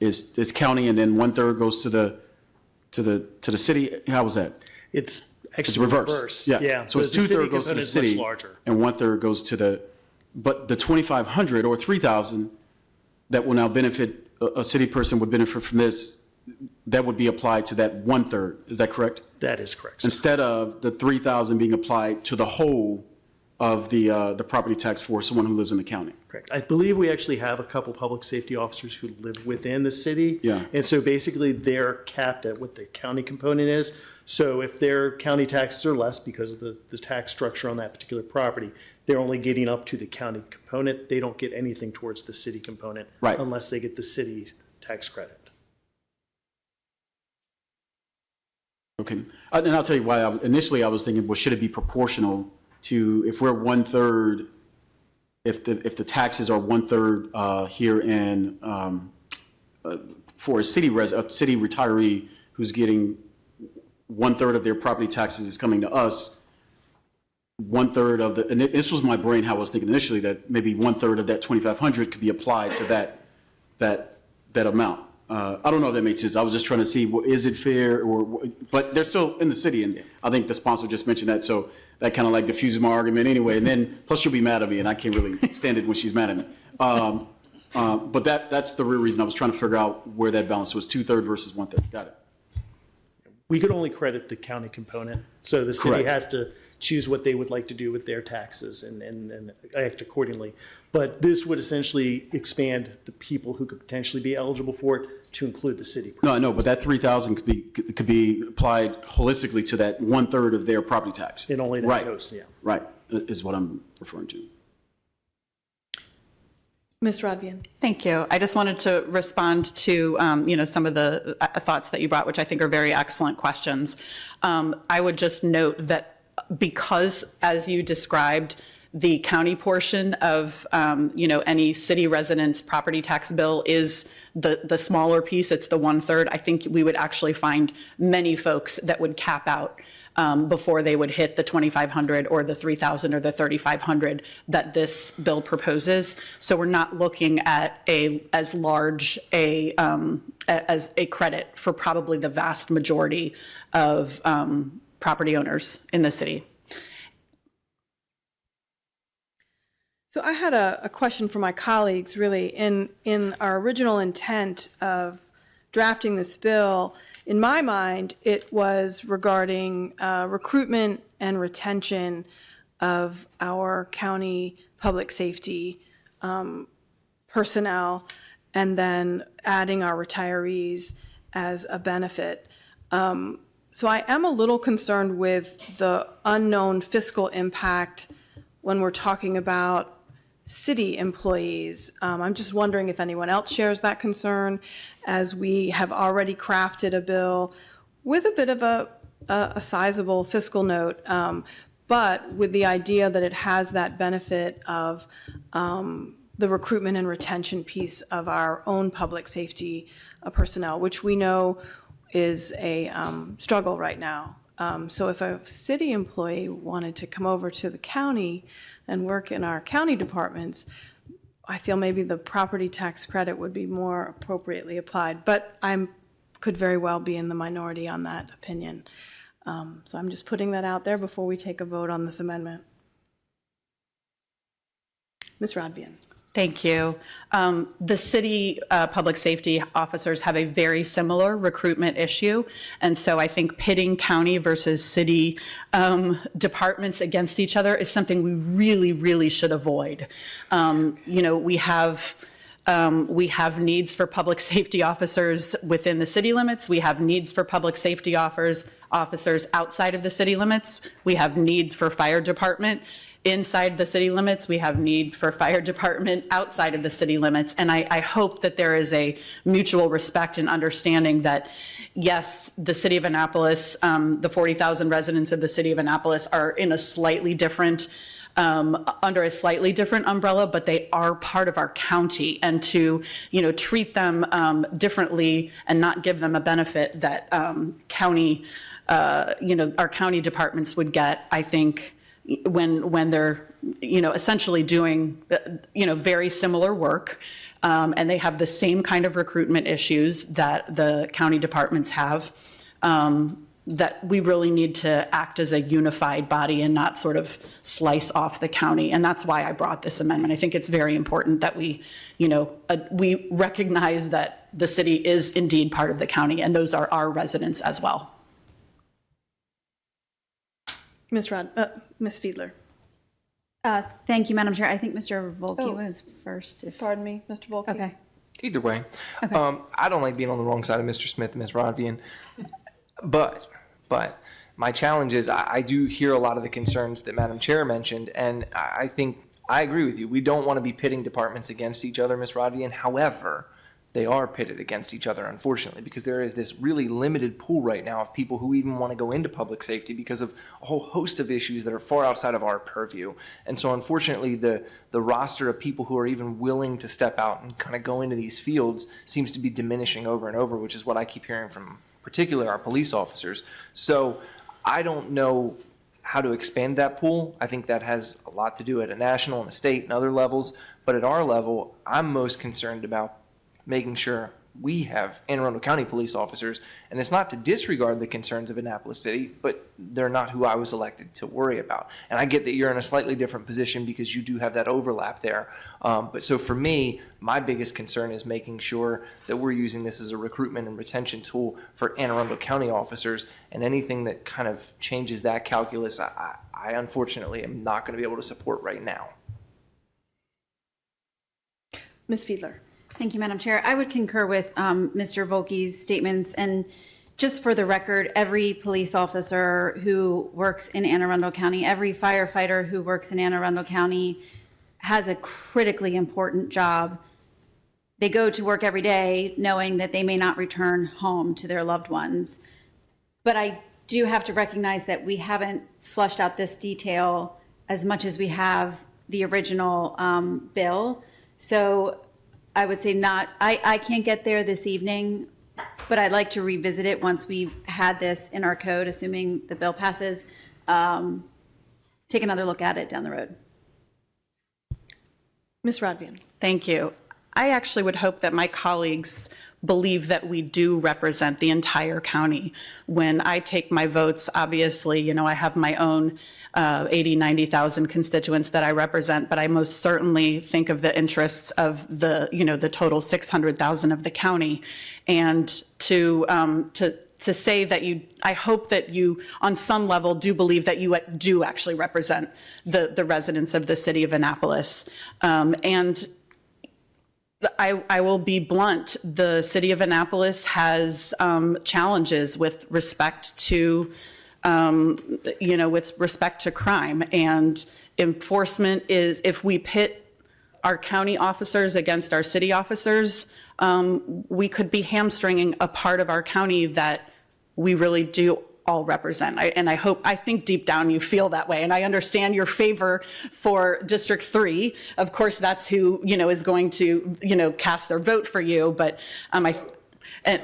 is county, and then 1/3 goes to the city. How was that? It's actually reverse. Yeah. So it's 2/3 goes to the city, and 1/3 goes to but the 2,500 or 3,000 that will now benefit a city person would benefit from this. That would be applied to that 1/3. Is that correct? That is correct. Instead of the 3,000 being applied to the whole of the property tax for someone who lives in the county. Correct. I believe we actually have a couple public safety officers who live within the city. Yeah. And so basically they're capped at what the county component is. So if their county taxes are less because of the tax structure on that particular property, they're only getting up to the county component. They don't get anything towards the city component unless they get the city's tax credit. Okay. And I'll tell you why. Initially, I was thinking, well, should it be proportional to, if we're 1/3, if the taxes are 1/3 here in, for a city retiree who's getting 1/3 of their property taxes is coming to us, 1/3 of and this was my brain how I was thinking initially, that maybe 1/3 of that 2,500 could be applied to that amount. I don't know if that makes sense. I was just trying to see, well, is it fair, but they're still in the city, and I think the sponsor just mentioned that, so that kind of like diffuses my argument anyway. And then plus she'll be mad at me, and I can't really stand it when she's mad at me. But that's the real reason I was trying to figure out where that balance was: 2/3 versus 1/3. Got it. We could only credit the county component, so the city has to choose what they would like to do with their taxes and act accordingly. But this would essentially expand the people who could potentially be eligible for it to include the city. No, I know, but that 3,000 could be applied holistically to that 1/3 of their property tax. And only that goes, yeah. Right, is what I'm referring to. Ms. Rodvian. Thank you. I just wanted to respond to, some of the thoughts that you brought, which I think are very excellent questions. I would just note that because, as you described, the county portion of, any city resident's property tax bill is the smaller piece. It's the 1/3. I think we would actually find many folks that would cap out before they would hit the 2,500 or the 3,000 or the 3,500 that this bill proposes. So we're not looking at as large as a credit for probably the vast majority of property owners in the city. So I had a question for my colleagues, really. In our original intent of drafting this bill, in my mind, it was regarding recruitment and retention of our county public safety personnel. and then adding our retirees as a benefit. So I am a little concerned with the unknown fiscal impact when we're talking about city employees. I'm just wondering if anyone else shares that concern, as we have already crafted a bill with a bit of a sizable fiscal note, but with the idea that it has that benefit of the recruitment and retention piece of our own public safety personnel, which we know is a struggle right now. So if a city employee wanted to come over to the county and work in our county departments, I feel maybe the property tax credit would be more appropriately applied. But I could very well be in the minority on that opinion. So I'm just putting that out there before we take a vote on this amendment. Ms. Rodvian. Thank you. The city public safety officers have a very similar recruitment issue. And so I think pitting county versus city departments against each other is something we really, really should avoid. We have needs for public safety officers within the city limits. We have needs for public safety officers outside of the city limits. We have needs for fire department inside the city limits. We have need for fire department outside of the city limits. And I hope that there is a mutual respect and understanding that, yes, the city of Annapolis, the 40,000 residents of the city of Annapolis are in a slightly different, under a slightly different umbrella, but they are part of our county, and to, treat them differently and not give them a benefit that our county departments would get, I think, when they're, essentially doing, very similar work, and they have the same kind of recruitment issues that the county departments have, that we really need to act as a unified body and not sort of slice off the county. And that's why I brought this amendment. I think it's very important that we, we recognize that the city is indeed part of the county, and those are our residents as well. Ms. Fiedler. Thank you, Madam Chair. I think Mr. Volke was first. Pardon me, Mr. Volke. Okay. Either way, I don't like being on the wrong side of Mr. Smith and Ms. Rodvian, but my challenge is I do hear a lot of the concerns that Madam Chair mentioned, and I think I agree with you. We don't want to be pitting departments against each other, Ms. Rodvian. However, they are pitted against each other, unfortunately, because there is this really limited pool right now of people who even want to go into public safety because of a whole host of issues that are far outside of our purview. And so, unfortunately, the roster of people who are even willing to step out and kind of go into these fields seems to be diminishing over and over, which is what I keep hearing from particularly our police officers. So I don't know how to expand that pool. I think that has a lot to do at a national and a state and other levels. But at our level, I'm most concerned about making sure we have Anne Arundel County police officers, and it's not to disregard the concerns of Annapolis City, but they're not who I was elected to worry about. And I get that you're in a slightly different position because you do have that overlap there. But so for me, my biggest concern is making sure that we're using this as a recruitment and retention tool for Anne Arundel County officers, and anything that kind of changes that calculus, I unfortunately am not going to be able to support right now. Ms. Fiedler. Thank you, Madam Chair. I would concur with Mr. Volke's statements. And just for the record, every police officer who works in Anne Arundel County, every firefighter who works in Anne Arundel County has a critically important job. They go to work every day knowing that they may not return home to their loved ones. But I do have to recognize that we haven't flushed out this detail as much as we have the original bill. So I would say I can't get there this evening, but I'd like to revisit it once we've had this in our code, assuming the bill passes. Take another look at it down the road. Ms. Rodvian. Thank you. I actually would hope that my colleagues believe that we do represent the entire county. When I take my votes, obviously, I have my own 80, 90,000 constituents that I represent, but I most certainly think of the interests of the total 600,000 of the county. And to say that I hope that you, on some level, do believe that you do actually represent the residents of the city of Annapolis. And I will be blunt. The city of Annapolis has challenges with respect to, with respect to crime, and enforcement is, if we pit our county officers against our city officers, we could be hamstringing a part of our county that we really do all represent. I think deep down you feel that way. And I understand your favor for District 3. Of course, that's who, is going to, cast their vote for you. But I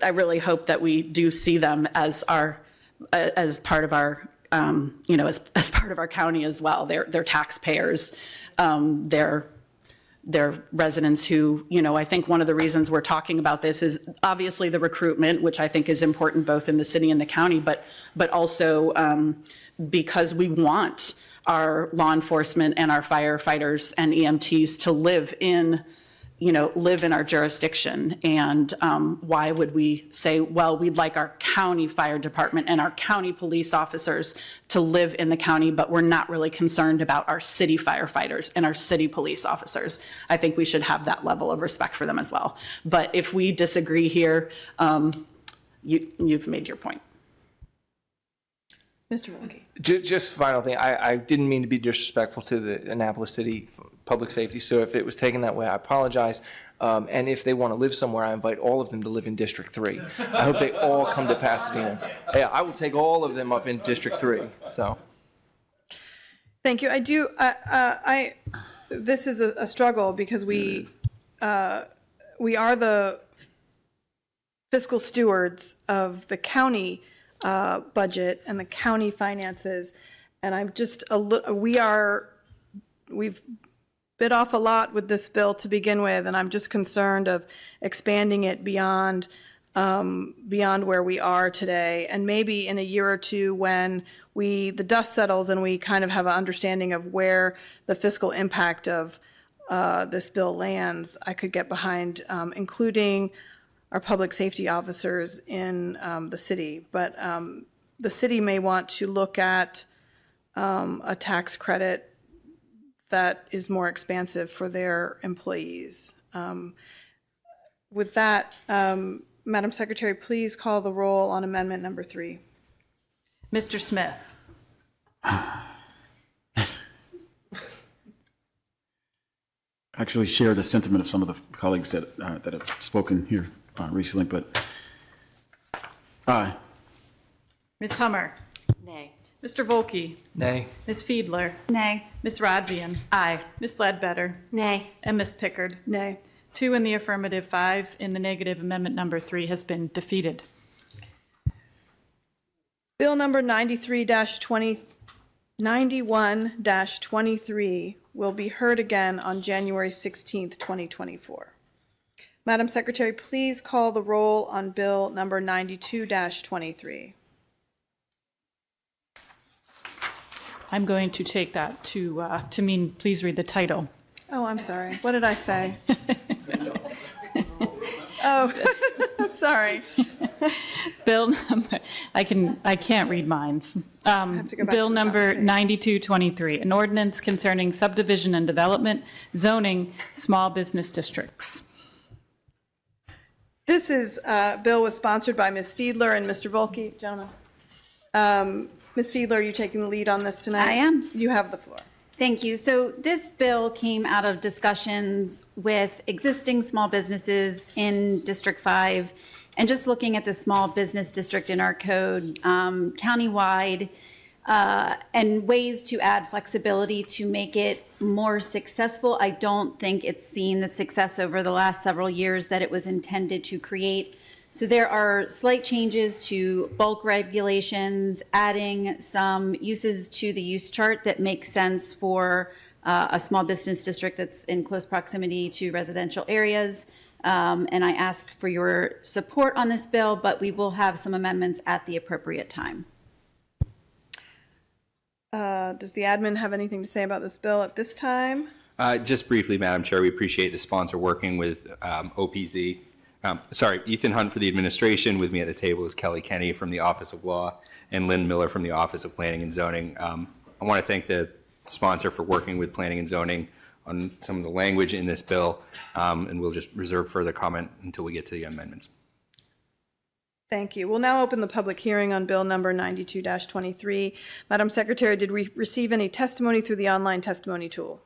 really hope that we do see them as as part of our, as part of our county as well. They're taxpayers. They're residents who, I think one of the reasons we're talking about this is obviously the recruitment, which I think is important both in the city and the county, but also because we want our law enforcement and our firefighters and EMTs to live in our jurisdiction. And why would we say, well, we'd like our county fire department and our county police officers to live in the county, but we're not really concerned about our city firefighters and our city police officers. I think we should have that level of respect for them as well. But if we disagree here, you've made your point. Mr. Wilkie. Just final thing, I didn't mean to be disrespectful to the Annapolis City Public Safety, so if it was taken that way, I apologize. And if they want to live somewhere, I invite all of them to live in District 3. I hope they all come to Pasadena. Yeah, I will take all of them up in District 3, so. Thank you. I do, this is a struggle because we are the fiscal stewards of the county budget and the county finances, and I'm just we've bit off a lot with this bill to begin with, and I'm just concerned of expanding it beyond where we are today. And maybe in a year or two, when the dust settles and we kind of have an understanding of where the fiscal impact of this bill lands, I could get behind including our public safety officers in the city. But the city may want to look at a tax credit that is more expansive for their employees. With that, Madam Secretary, please call the roll on amendment number 3. Mr. Smith. Actually share the sentiment of some of the colleagues that have spoken here recently, but aye. Ms. Hummer. Nay. Mr. Volkey. Nay. Ms. Fiedler. Nay. Ms. Rodvian. Aye. Ms. Ledbetter. Nay. And Ms. Pickard. Nay. 2 in the affirmative, 5 in the negative. Amendment number 3 has been defeated. Bill number 91-23 will be heard again on January 16th, 2024. Madam Secretary, please call the roll on bill number 92-23. I'm going to take that to mean please read the title. Oh, I'm sorry. What did I say? Oh, sorry. Bill number, I can't read minds. Bill number 92-23, an ordinance concerning subdivision and development, zoning, small business districts. This bill was sponsored by Ms. Fiedler and Mr. Volkey. Gentlemen. Ms. Fiedler, are you taking the lead on this tonight? I am. You have the floor. Thank you. So this bill came out of discussions with existing small businesses in District 5 and just looking at the small business district in our code countywide and ways to add flexibility to make it more successful. I don't think it's seen the success over the last several years that it was intended to create. So there are slight changes to bulk regulations, adding some uses to the use chart that make sense for a small business district that's in close proximity to residential areas. And I ask for your support on this bill, but we will have some amendments at the appropriate time. Does the admin have anything to say about this bill at this time? Just briefly, Madam Chair, we appreciate the sponsor working with OPZ. Ethan Hunt for the administration. With me at the table is Kelly Kenny from the Office of Law and Lynn Miller from the Office of Planning and Zoning. I want to thank the sponsor for working with planning and zoning on some of the language in this bill, and we'll just reserve further comment until we get to the amendments. Thank you. We'll now open the public hearing on Bill number 92-23. Madam Secretary, did we receive any testimony through the online testimony tool?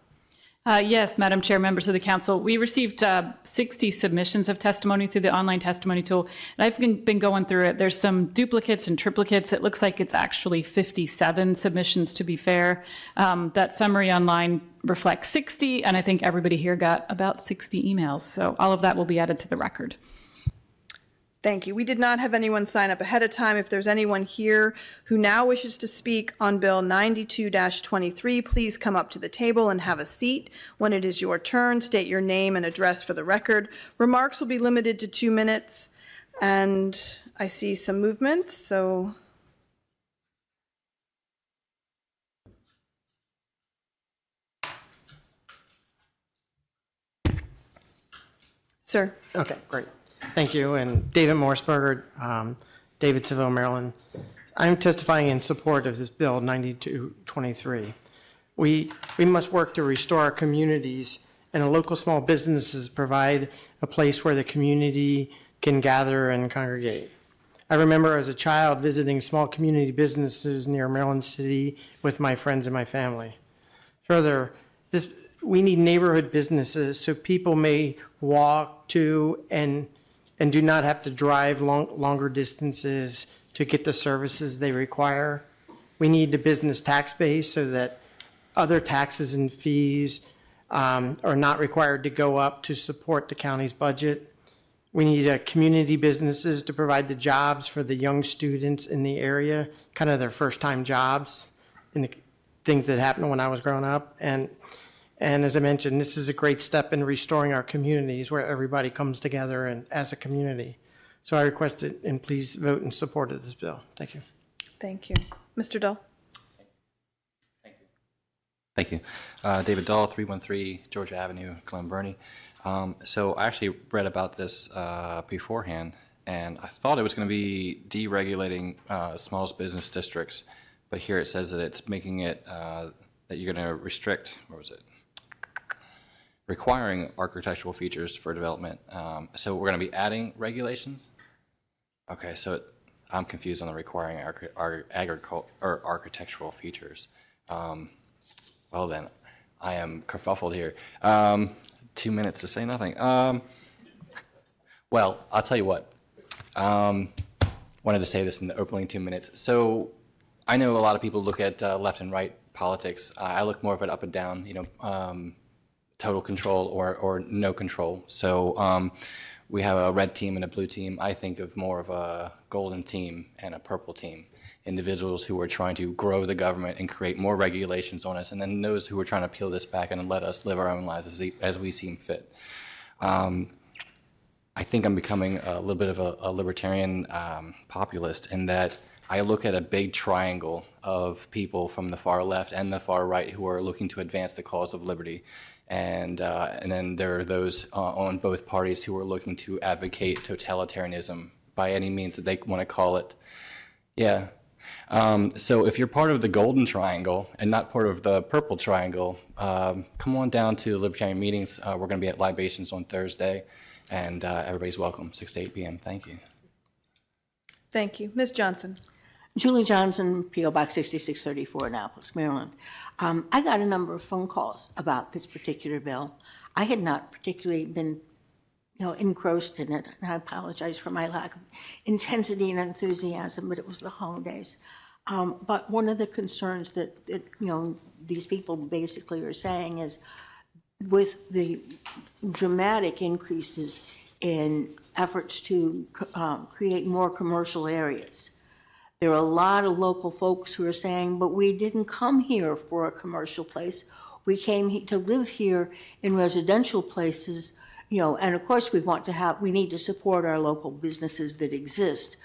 Yes, Madam Chair, members of the council, we received 60 submissions of testimony through the online testimony tool, and I've been going through it. There's some duplicates and triplicates. It looks like it's actually 57 submissions, to be fair. That summary online reflects 60, and I think everybody here got about 60 emails, so all of that will be added to the record. Thank you. We did not have anyone sign up ahead of time. If there's anyone here who now wishes to speak on Bill 92-23, please come up to the table and have a seat. When it is your turn, state your name and address for the record. Remarks will be limited to 2 minutes, and I see some movement, so sir. Okay, great. Thank you. And David Morseberger, Davidsonville, Maryland. I'm testifying in support of this bill 92-23. We must work to restore our communities, and local small businesses provide a place where the community can gather and congregate. I remember as a child visiting small community businesses near Maryland City with my friends and my family. Further, we need neighborhood businesses so people may walk to and do not have to drive longer distances to get the services they require. We need the business tax base so that other taxes and fees are not required to go up to support the county's budget. We need community businesses to provide the jobs for the young students in the area, kind of their first-time jobs, and the things that happened when I was growing up. And as I mentioned, this is a great step in restoring our communities where everybody comes together and as a community. So I request it, and please vote in support of this bill. Thank you. Thank you. Mr. Dahl. Thank you. David Dahl, 313 Georgia Avenue, Glen Burnie. So I actually read about this beforehand, and I thought it was going to be deregulating smallest business districts, but here it says that it's making it that you're going to restrict, what was it? Requiring architectural features for development. So we're going to be adding regulations? Okay, so I'm confused on the requiring architectural features. Well then, I am kerfuffled here. 2 minutes to say nothing. Well, I'll tell you what. Wanted to say this in the opening 2 minutes. So I know a lot of people look at left and right politics. I look more of it up and down, total control or no control. So we have a red team and a blue team. I think of more of a golden team and a purple team. Individuals who are trying to grow the government and create more regulations on us, and then those who are trying to peel this back and let us live our own lives as we seem fit. I think I'm becoming a little bit of a libertarian populist in that I look at a big triangle of people from the far left and the far right who are looking to advance the cause of liberty. And then there are those on both parties who are looking to advocate totalitarianism by any means that they want to call it. Yeah. So if you're part of the golden triangle and not part of the purple triangle, come on down to Libertarian meetings. We're going to be at Libations on Thursday, and everybody's welcome, 6 to 8 p.m. Thank you. Thank you. Ms. Johnson. Julie Johnson, P.O. Box 6634, Annapolis, Maryland. I got a number of phone calls about this particular bill. I had not particularly been engrossed in it, and I apologize for my lack of intensity and enthusiasm, but it was the holidays. But one of the concerns that these people basically are saying is with the dramatic increases in efforts to create more commercial areas, there are a lot of local folks who are saying, but we didn't come here for a commercial place. We came to live here in residential places, and of course we need to support our local businesses that exist,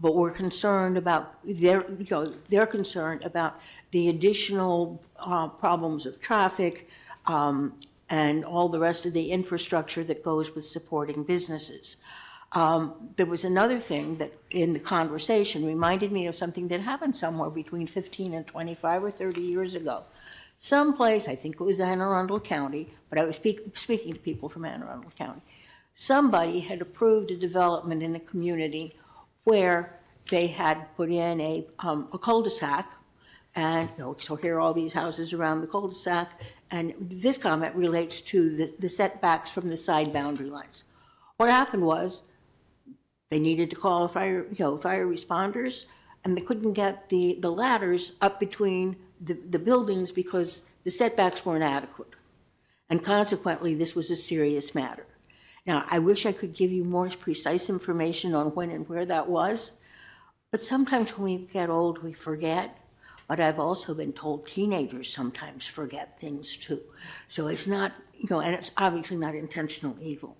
but we're concerned about, they're concerned about the additional problems of traffic and all the rest of the infrastructure that goes with supporting businesses. There was another thing that in the conversation reminded me of something that happened somewhere between 15 and 25 or 30 years ago. Someplace, I think it was Anne Arundel County, but I was speaking to people from Anne Arundel County. Somebody had approved a development in a community where they had put in a cul-de-sac, and so here are all these houses around the cul-de-sac, and this comment relates to the setbacks from the side boundary lines. What happened was they needed to call fire responders, and they couldn't get the ladders up between the buildings because the setbacks weren't adequate. And consequently, this was a serious matter. Now, I wish I could give you more precise information on when and where that was, but sometimes when we get old, we forget. But I've also been told teenagers sometimes forget things too. So it's not, and it's obviously not intentional evil.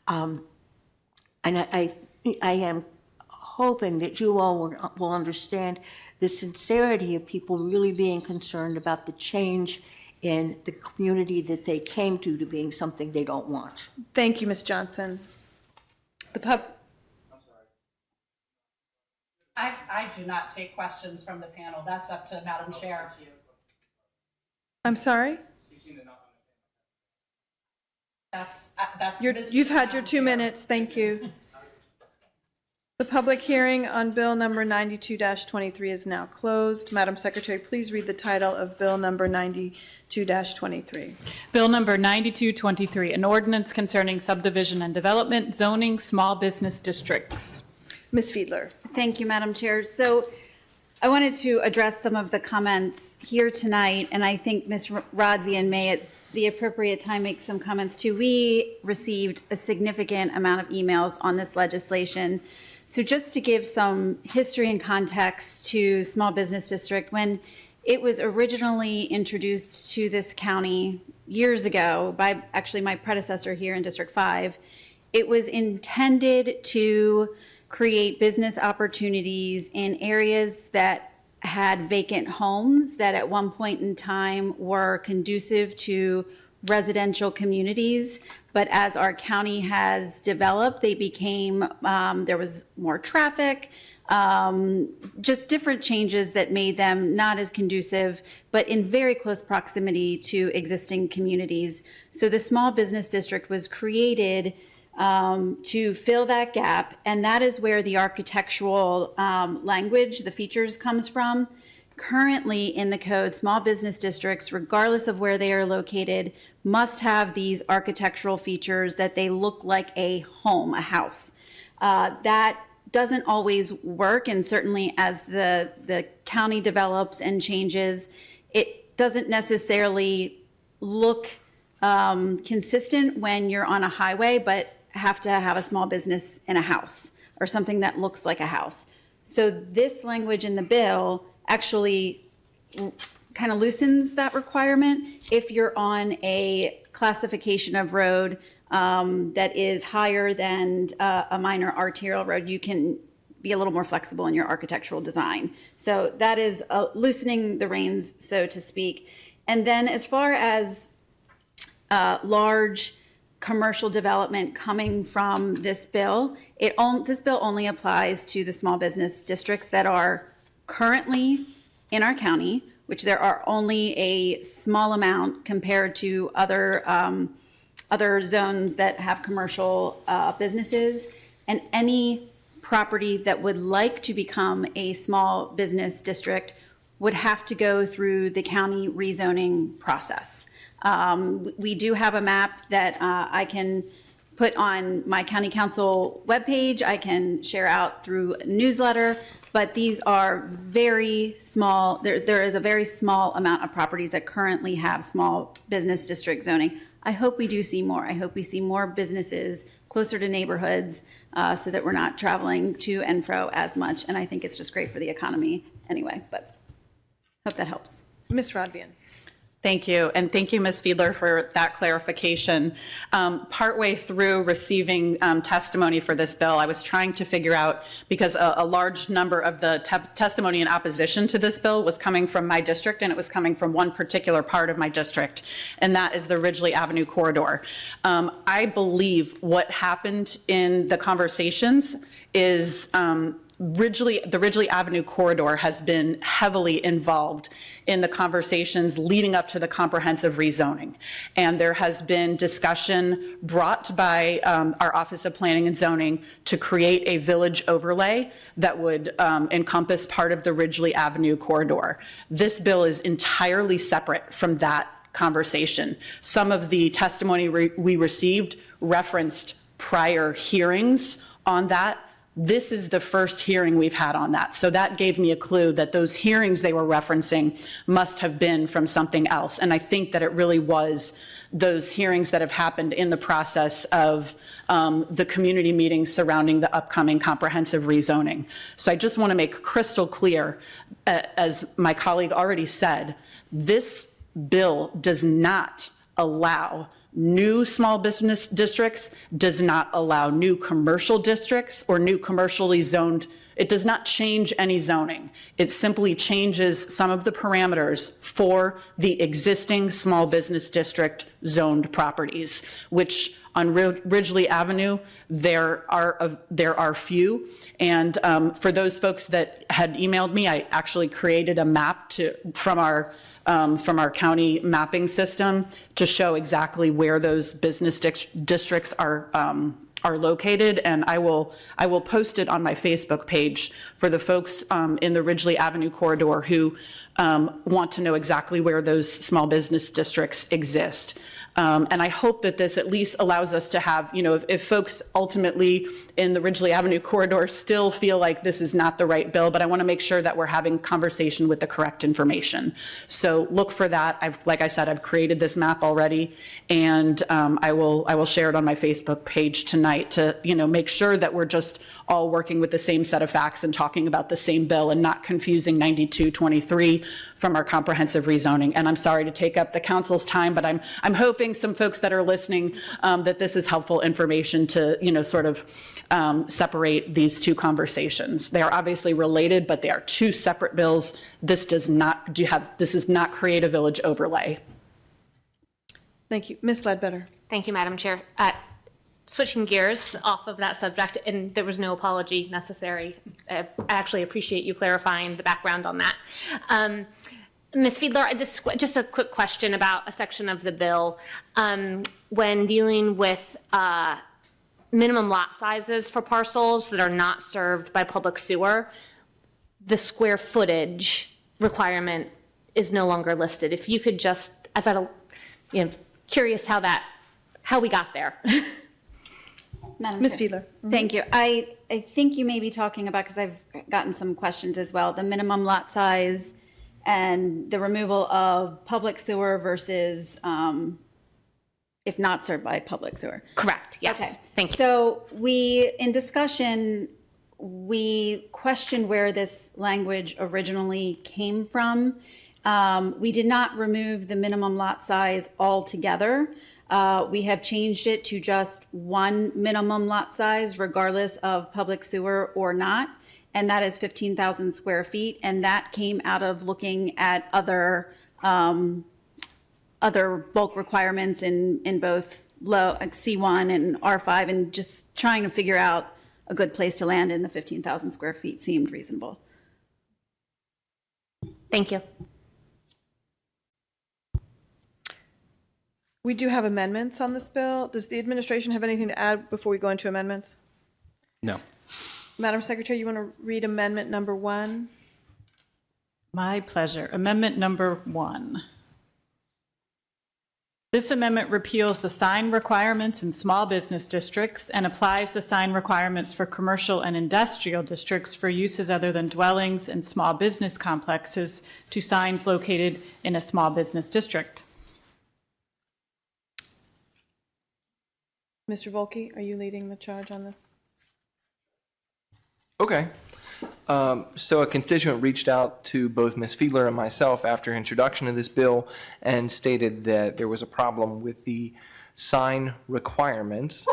And I am hoping that you all will understand the sincerity of people really being concerned about the change in the community that they came to being something they don't want. Thank you, Ms. Johnson. I do not take questions from the panel. That's up to Madam Chair. I'm sorry? You've had your 2 minutes. Thank you. The public hearing on Bill number 92-23 is now closed. Madam Secretary, please read the title of Bill number 92-23. Bill number 9223, an ordinance concerning subdivision and development, zoning, small business districts. Ms. Fiedler. Thank you, Madam Chair. So I wanted to address some of the comments here tonight, and I think Ms. Rodvian may at the appropriate time make some comments too. We received a significant amount of emails on this legislation. So just to give some history and context to Small Business District, when it was originally introduced to this county years ago by actually my predecessor here in District 5, it was intended to create business opportunities in areas that had vacant homes that at one point in time were conducive to residential communities. But as our county has developed, they became, there was more traffic, just different changes that made them not as conducive, but in very close proximity to existing communities. So the small business district was created to fill that gap, and that is where the architectural language, the features, comes from. Currently in the code, small business districts, regardless of where they are located, must have these architectural features that they look like a home, a house. That doesn't always work, and certainly as the county develops and changes, it doesn't necessarily look consistent when you're on a highway, but have to have a small business in a house or something that looks like a house. So this language in the bill actually kind of loosens that requirement. If you're on a classification of road that is higher than a minor arterial road, you can be a little more flexible in your architectural design. So that is loosening the reins, so to speak. And then as far as large commercial development coming from this bill, this bill only applies to the small business districts that are currently in our county, which there are only a small amount compared to other zones that have commercial businesses, and any property that would like to become a small business district would have to go through the county rezoning process. We do have a map that I can put on my county council webpage. I can share out through a newsletter, but these are very small. There is a very small amount of properties that currently have small business district zoning. I hope we do see more. I hope we see more businesses closer to neighborhoods so that we're not traveling to and fro as much. And I think it's just great for the economy anyway, but hope that helps. Ms. Rodvian. Thank you, and thank you, Ms. Fiedler, for that clarification. Partway through receiving testimony for this bill, I was trying to figure out, because a large number of the testimony in opposition to this bill was coming from my district, and it was coming from one particular part of my district, and that is the Ridgely Avenue corridor. I believe what happened in the conversations is the Ridgely Avenue corridor has been heavily involved in the conversations leading up to the comprehensive rezoning. And there has been discussion brought by our Office of Planning and Zoning to create a village overlay that would encompass part of the Ridgely Avenue corridor. This bill is entirely separate from that conversation. Some of the testimony we received referenced prior hearings on that. This is the first hearing we've had on that. So that gave me a clue that those hearings they were referencing must have been from something else. And I think that it really was those hearings that have happened in the process of the community meetings surrounding the upcoming comprehensive rezoning. So I just want to make crystal clear, as my colleague already said, this bill does not allow new small business districts, does not allow new commercial districts or new commercially zoned. It does not change any zoning. It simply changes some of the parameters for the existing small business district zoned properties, which on Ridgely Avenue, there are few. And for those folks that had emailed me, I actually created a map from our county mapping system to show exactly where those business districts are located, and I will post it on my Facebook page for the folks in the Ridgely Avenue corridor who want to know exactly where those small business districts exist. And I hope that this at least allows us to have, if folks ultimately in the Ridgely Avenue corridor still feel like this is not the right bill, but I want to make sure that we're having conversation with the correct information. So look for that. Like I said, I've created this map already, and I will share it on my Facebook page tonight to, make sure that we're just all working with the same set of facts and talking about the same bill and not confusing 9223 from our comprehensive rezoning. And I'm sorry to take up the council's time, but I'm hoping some folks that are listening that this is helpful information to, sort of separate these two conversations. They are obviously related, but they are two separate bills. This does not create a village overlay. Thank you. Ms. Ledbetter. Thank you, Madam Chair. Switching gears off of that subject, and there was no apology necessary. I actually appreciate you clarifying the background on that. Ms. Fiedler, just a quick question about a section of the bill. When dealing with minimum lot sizes for parcels that are not served by public sewer, the square footage requirement is no longer listed. If you could just, I've got curious how we got there. Madam Ms. Chair. Fiedler. Thank you. I think you may be talking about, because I've gotten some questions as well, the minimum lot size and the removal of public sewer versus if not served by public sewer. Correct, yes. Okay. Thank you. So in discussion, we questioned where this language originally came from. We did not remove the minimum lot size altogether. We have changed it to just one minimum lot size, regardless of public sewer or not, and that is 15,000 square feet. And that came out of looking at other bulk requirements in both low C1 and R5, and just trying to figure out a good place to land in the 15,000 square feet seemed reasonable. Thank you. We do have amendments on this bill. Does the administration have anything to add before we go into amendments? No. Madam Secretary, you want to read amendment number 1? My pleasure. Amendment number 1. This amendment repeals the sign requirements in small business districts and applies the sign requirements for commercial and industrial districts for uses other than dwellings and small business complexes to signs located in a small business district. Mr. Volke, are you leading the charge on this? Okay. So a constituent reached out to both Ms. Fiedler and myself after introduction of this bill and stated that there was a problem with the sign requirements,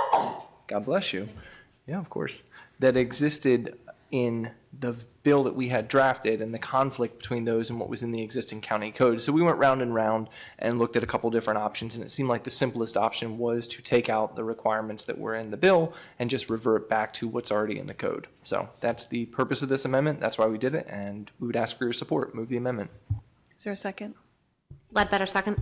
God bless you, yeah, of course, that existed in the bill that we had drafted and the conflict between those and what was in the existing county code. So we went round and round and looked at a couple different options, and it seemed like the simplest option was to take out the requirements that were in the bill and just revert back to what's already in the code. So that's the purpose of this amendment. That's why we did it, and we would ask for your support. Move the amendment. Is there a second? Ledbetter, second.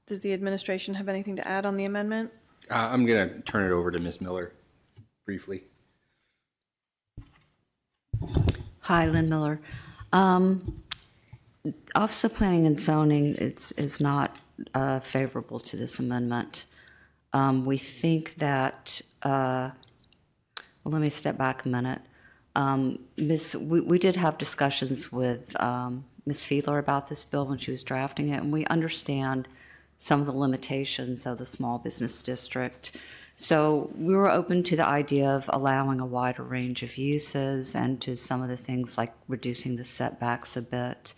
Does the administration have anything to add on the amendment? I'm going to turn it over to Ms. Miller briefly. Hi, Lynn Miller. Office of Planning and Zoning is not favorable to this amendment. We think that, well, let me step back a minute. We did have discussions with Ms. Fiedler about this bill when she was drafting it, and we understand some of the limitations of the small business district. So we were open to the idea of allowing a wider range of uses and to some of the things like reducing the setbacks a bit.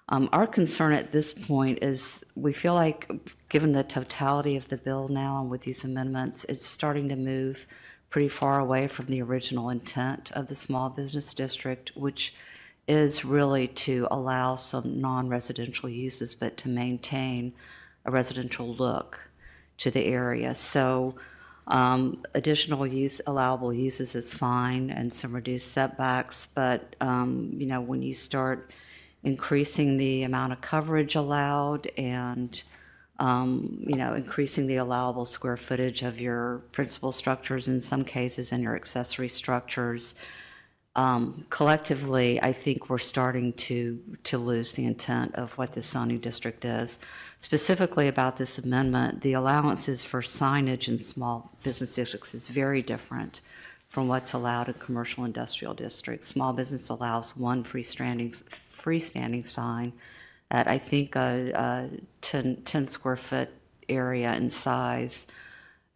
Our concern at this point is we feel like, given the totality of the bill now and with these amendments, it's starting to move pretty far away from the original intent of the small business district, which is really to allow some non-residential uses, but to maintain a residential look to the area. So additional allowable uses is fine and some reduced setbacks, but when you start increasing the amount of coverage allowed and increasing the allowable square footage of your principal structures in some cases and your accessory structures, collectively, I think we're starting to lose the intent of what the zoning district is. Specifically about this amendment, the allowances for signage in small business districts is very different from what's allowed in commercial industrial districts. Small business allows one freestanding sign at, I think, a 10 square foot area in size.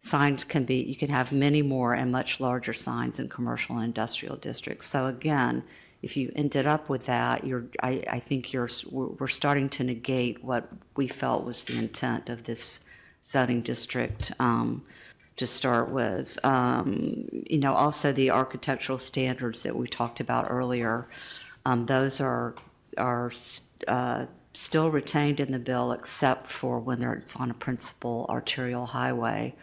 Signs you can have many more and much larger signs in commercial and industrial districts. So again, if you ended up with that, I think we're starting to negate what we felt was the intent of this zoning district to start with. Also the architectural standards that we talked about earlier, those are still retained in the bill except for when it's on a principal arterial highway.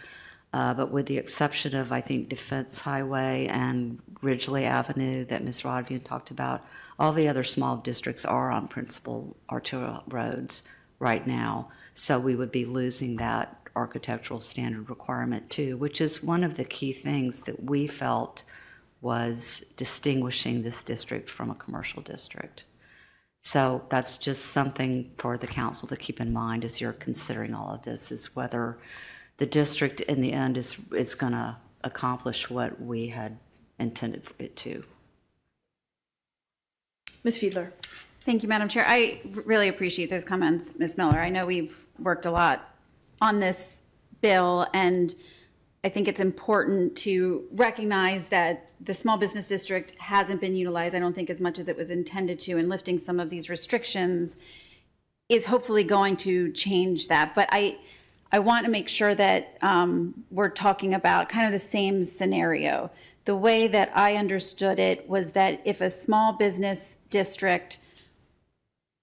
But with the exception of, I think, Defense Highway and Ridgely Avenue that Ms. Rodvian talked about, all the other small districts are on principal arterial roads right now. So we would be losing that architectural standard requirement too, which is one of the key things that we felt was distinguishing this district from a commercial district. So that's just something for the council to keep in mind as you're considering all of this, is whether the district in the end is going to accomplish what we had intended it to. Ms. Fiedler. Thank you, Madam Chair. I really appreciate those comments, Ms. Miller. I know we've worked a lot on this bill, and I think it's important to recognize that the small business district hasn't been utilized, I don't think, as much as it was intended to, and lifting some of these restrictions is hopefully going to change that. But I want to make sure that we're talking about kind of the same scenario. The way that I understood it was that if a small business district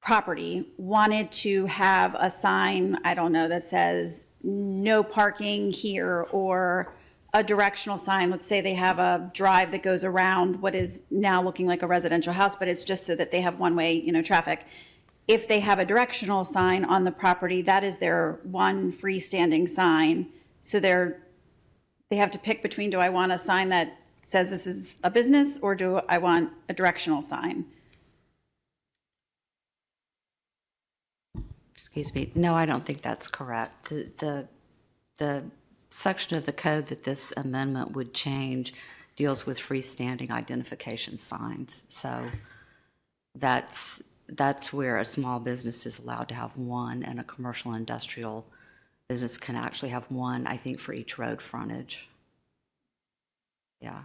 property wanted to have a sign, I don't know, that says no parking here, or a directional sign, let's say they have a drive that goes around what is now looking like a residential house, but it's just so that they have one-way, traffic. If they have a directional sign on the property, that is their one freestanding sign. So they have to pick between, do I want a sign that says this is a business, or do I want a directional sign? Excuse me. No, I don't think that's correct. The section of the code that this amendment would change deals with freestanding identification signs. So that's where a small business is allowed to have one, and a commercial industrial business can actually have one, I think, for each road frontage. Yeah.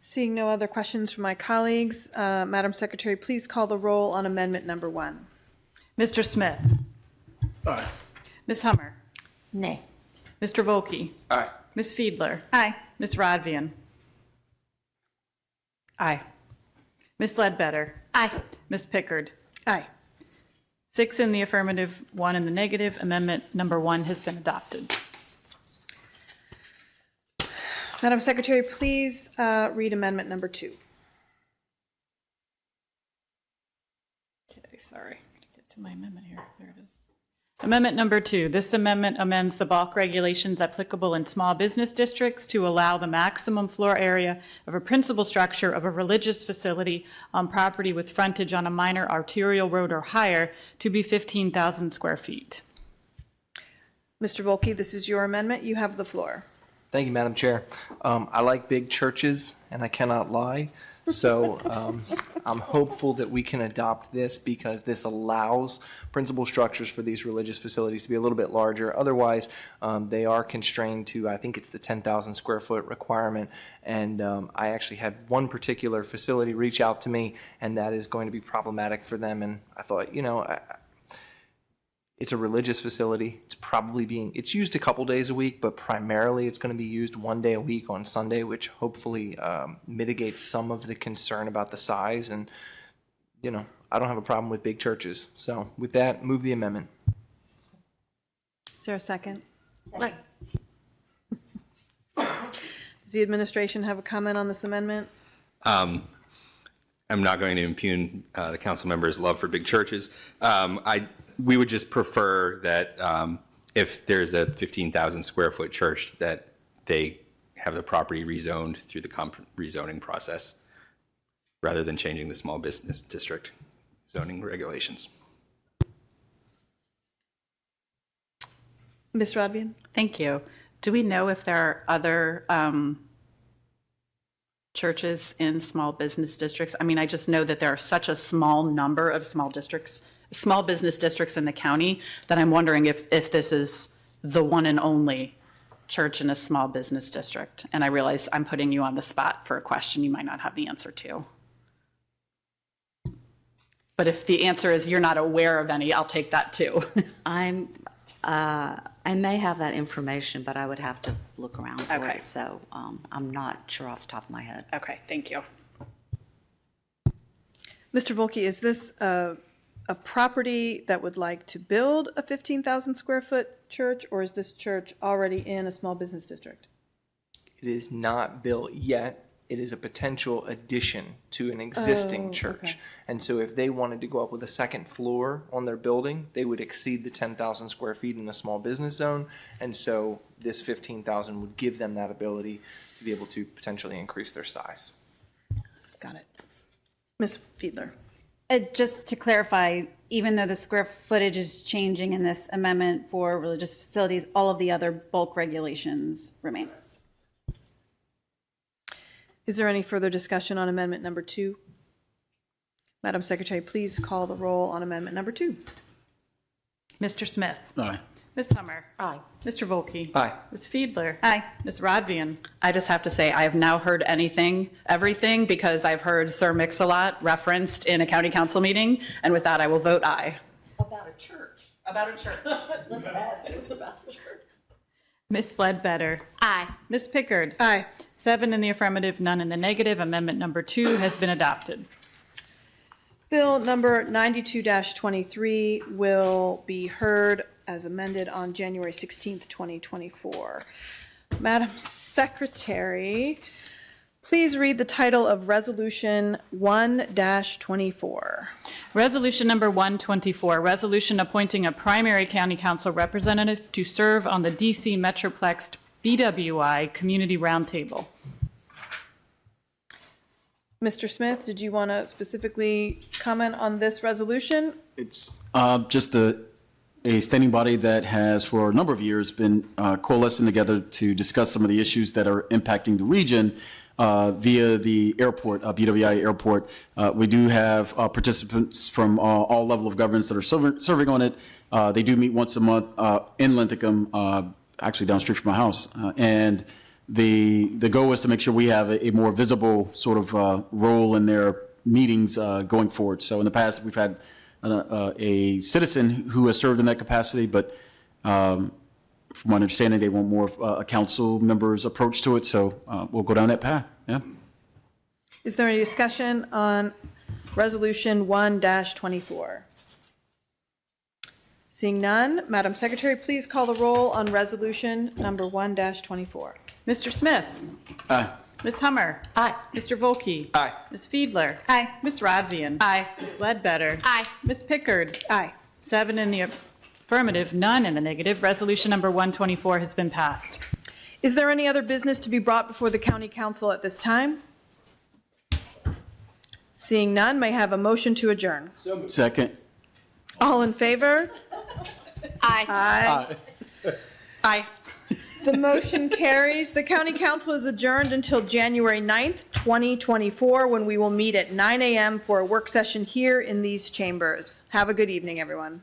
Seeing no other questions from my colleagues, Madam Secretary, please call the roll on amendment number 1. Mr. Smith? Aye. Ms. Hummer? Nay. Mr. Volkey? Aye. Ms. Fiedler? Aye. Ms. Rodvian? Aye. Ms. Ledbetter? Aye. Ms. Pickard? Aye. 6 in the affirmative, 1 in the negative. Amendment number 1 has been adopted. Madam Secretary, please read amendment number 2. Okay, sorry. Get to my amendment here. There it is. Amendment number 2. This amendment amends the bulk regulations applicable in small business districts to allow the maximum floor area of a principal structure of a religious facility on property with frontage on a minor arterial road or higher to be 15,000 square feet. Mr. Volkey, this is your amendment. You have the floor. Thank you, Madam Chair. I like big churches, and I cannot lie. So I'm hopeful that we can adopt this because this allows principal structures for these religious facilities to be a little bit larger. Otherwise, they are constrained to, I think it's the 10,000 square foot requirement. And I actually had one particular facility reach out to me, and that is going to be problematic for them. And I thought, you know, it's a religious facility. It's used a couple days a week, but primarily it's going to be used one day a week on Sunday, which hopefully mitigates some of the concern about the size. And, you know, I don't have a problem with big churches. So with that, move the amendment. Is there a second? Does the administration have a comment on this amendment? I'm not going to impugn the council members' love for big churches. We would just prefer that if there's a 15,000 square foot church, that they have the property rezoned through the rezoning process rather than changing the small business district zoning regulations. Ms. Rodvian? Thank you. Do we know if there are other churches in small business districts? I mean, I just know that there are such a small number of small business districts in the county that I'm wondering if this is the one and only church in a small business district. And I realize I'm putting you on the spot for a question you might not have the answer to. But if the answer is you're not aware of any, I'll take that too. I may have that information, but I would have to look around for Okay. it. So I'm not sure off the top of my head. Okay, thank you. Mr. Volkey, is this a property that would like to build a 15,000 square foot church, or is this church already in a small business district? It is not built yet. It is a potential addition to an existing church. Okay. And so if they wanted to go up with a second floor on their building, they would exceed the 10,000 square feet in the small business zone. And so this 15,000 would give them that ability to be able to potentially increase their size. Got it. Ms. Fiedler? Just to clarify, even though the square footage is changing in this amendment for religious facilities, all of the other bulk regulations remain. Is there any further discussion on amendment number 2? Madam Secretary, please call the roll on amendment number 2. Mr. Smith? Aye. Ms. Hummer? Aye. Mr. Volkey? Aye. Ms. Fiedler? Aye. Ms. Rodvian? I just have to say, I have now heard everything, because I've heard Sir Mix-a-Lot referenced in a county council meeting, and with that, I will vote aye. About a church. About a church. It was about a church. Ms. Ledbetter? Aye. Ms. Pickard? Aye. 7 in the affirmative, none in the negative. Amendment number 2 has been adopted. Bill number 92-23 will be heard as amended on January 16th, 2024. Madam Secretary, please read the title of Resolution 1-24. Resolution number 124, resolution appointing a primary county council representative to serve on the DC Metroplex BWI Community Roundtable. Mr. Smith, did you want to specifically comment on this resolution? It's just a standing body that has for a number of years been coalescing together to discuss some of the issues that are impacting the region via the airport, BWI airport. We do have participants from all level of governments that are serving on it. They do meet once a month in Linthicum, actually down the street from my house. And the goal is to make sure we have a more visible sort of role in their meetings going forward. So in the past, we've had a citizen who has served in that capacity, but from my understanding, they want more of a council member's approach to it, so we'll go down that path, yeah. Is there any discussion on Resolution 1-24? Seeing none, Madam Secretary, please call the roll on Resolution number 1-24. Mr. Smith? Aye. Ms. Hummer? Aye. Mr. Volkey? Aye. Ms. Fiedler? Aye. Ms. Rodvian? Aye. Ms. Ledbetter? Aye. Ms. Pickard? Aye. 7 in the affirmative, none in the negative. Resolution number 124 has been passed. Is there any other business to be brought before the County Council at this time? Seeing none, may I have a motion to adjourn? Second. All in favor? Aye. Aye. Aye. The motion carries. The County Council is adjourned until January 9th, 2024, when we will meet at 9 a.m. for a work session here in these chambers. Have a good evening, everyone.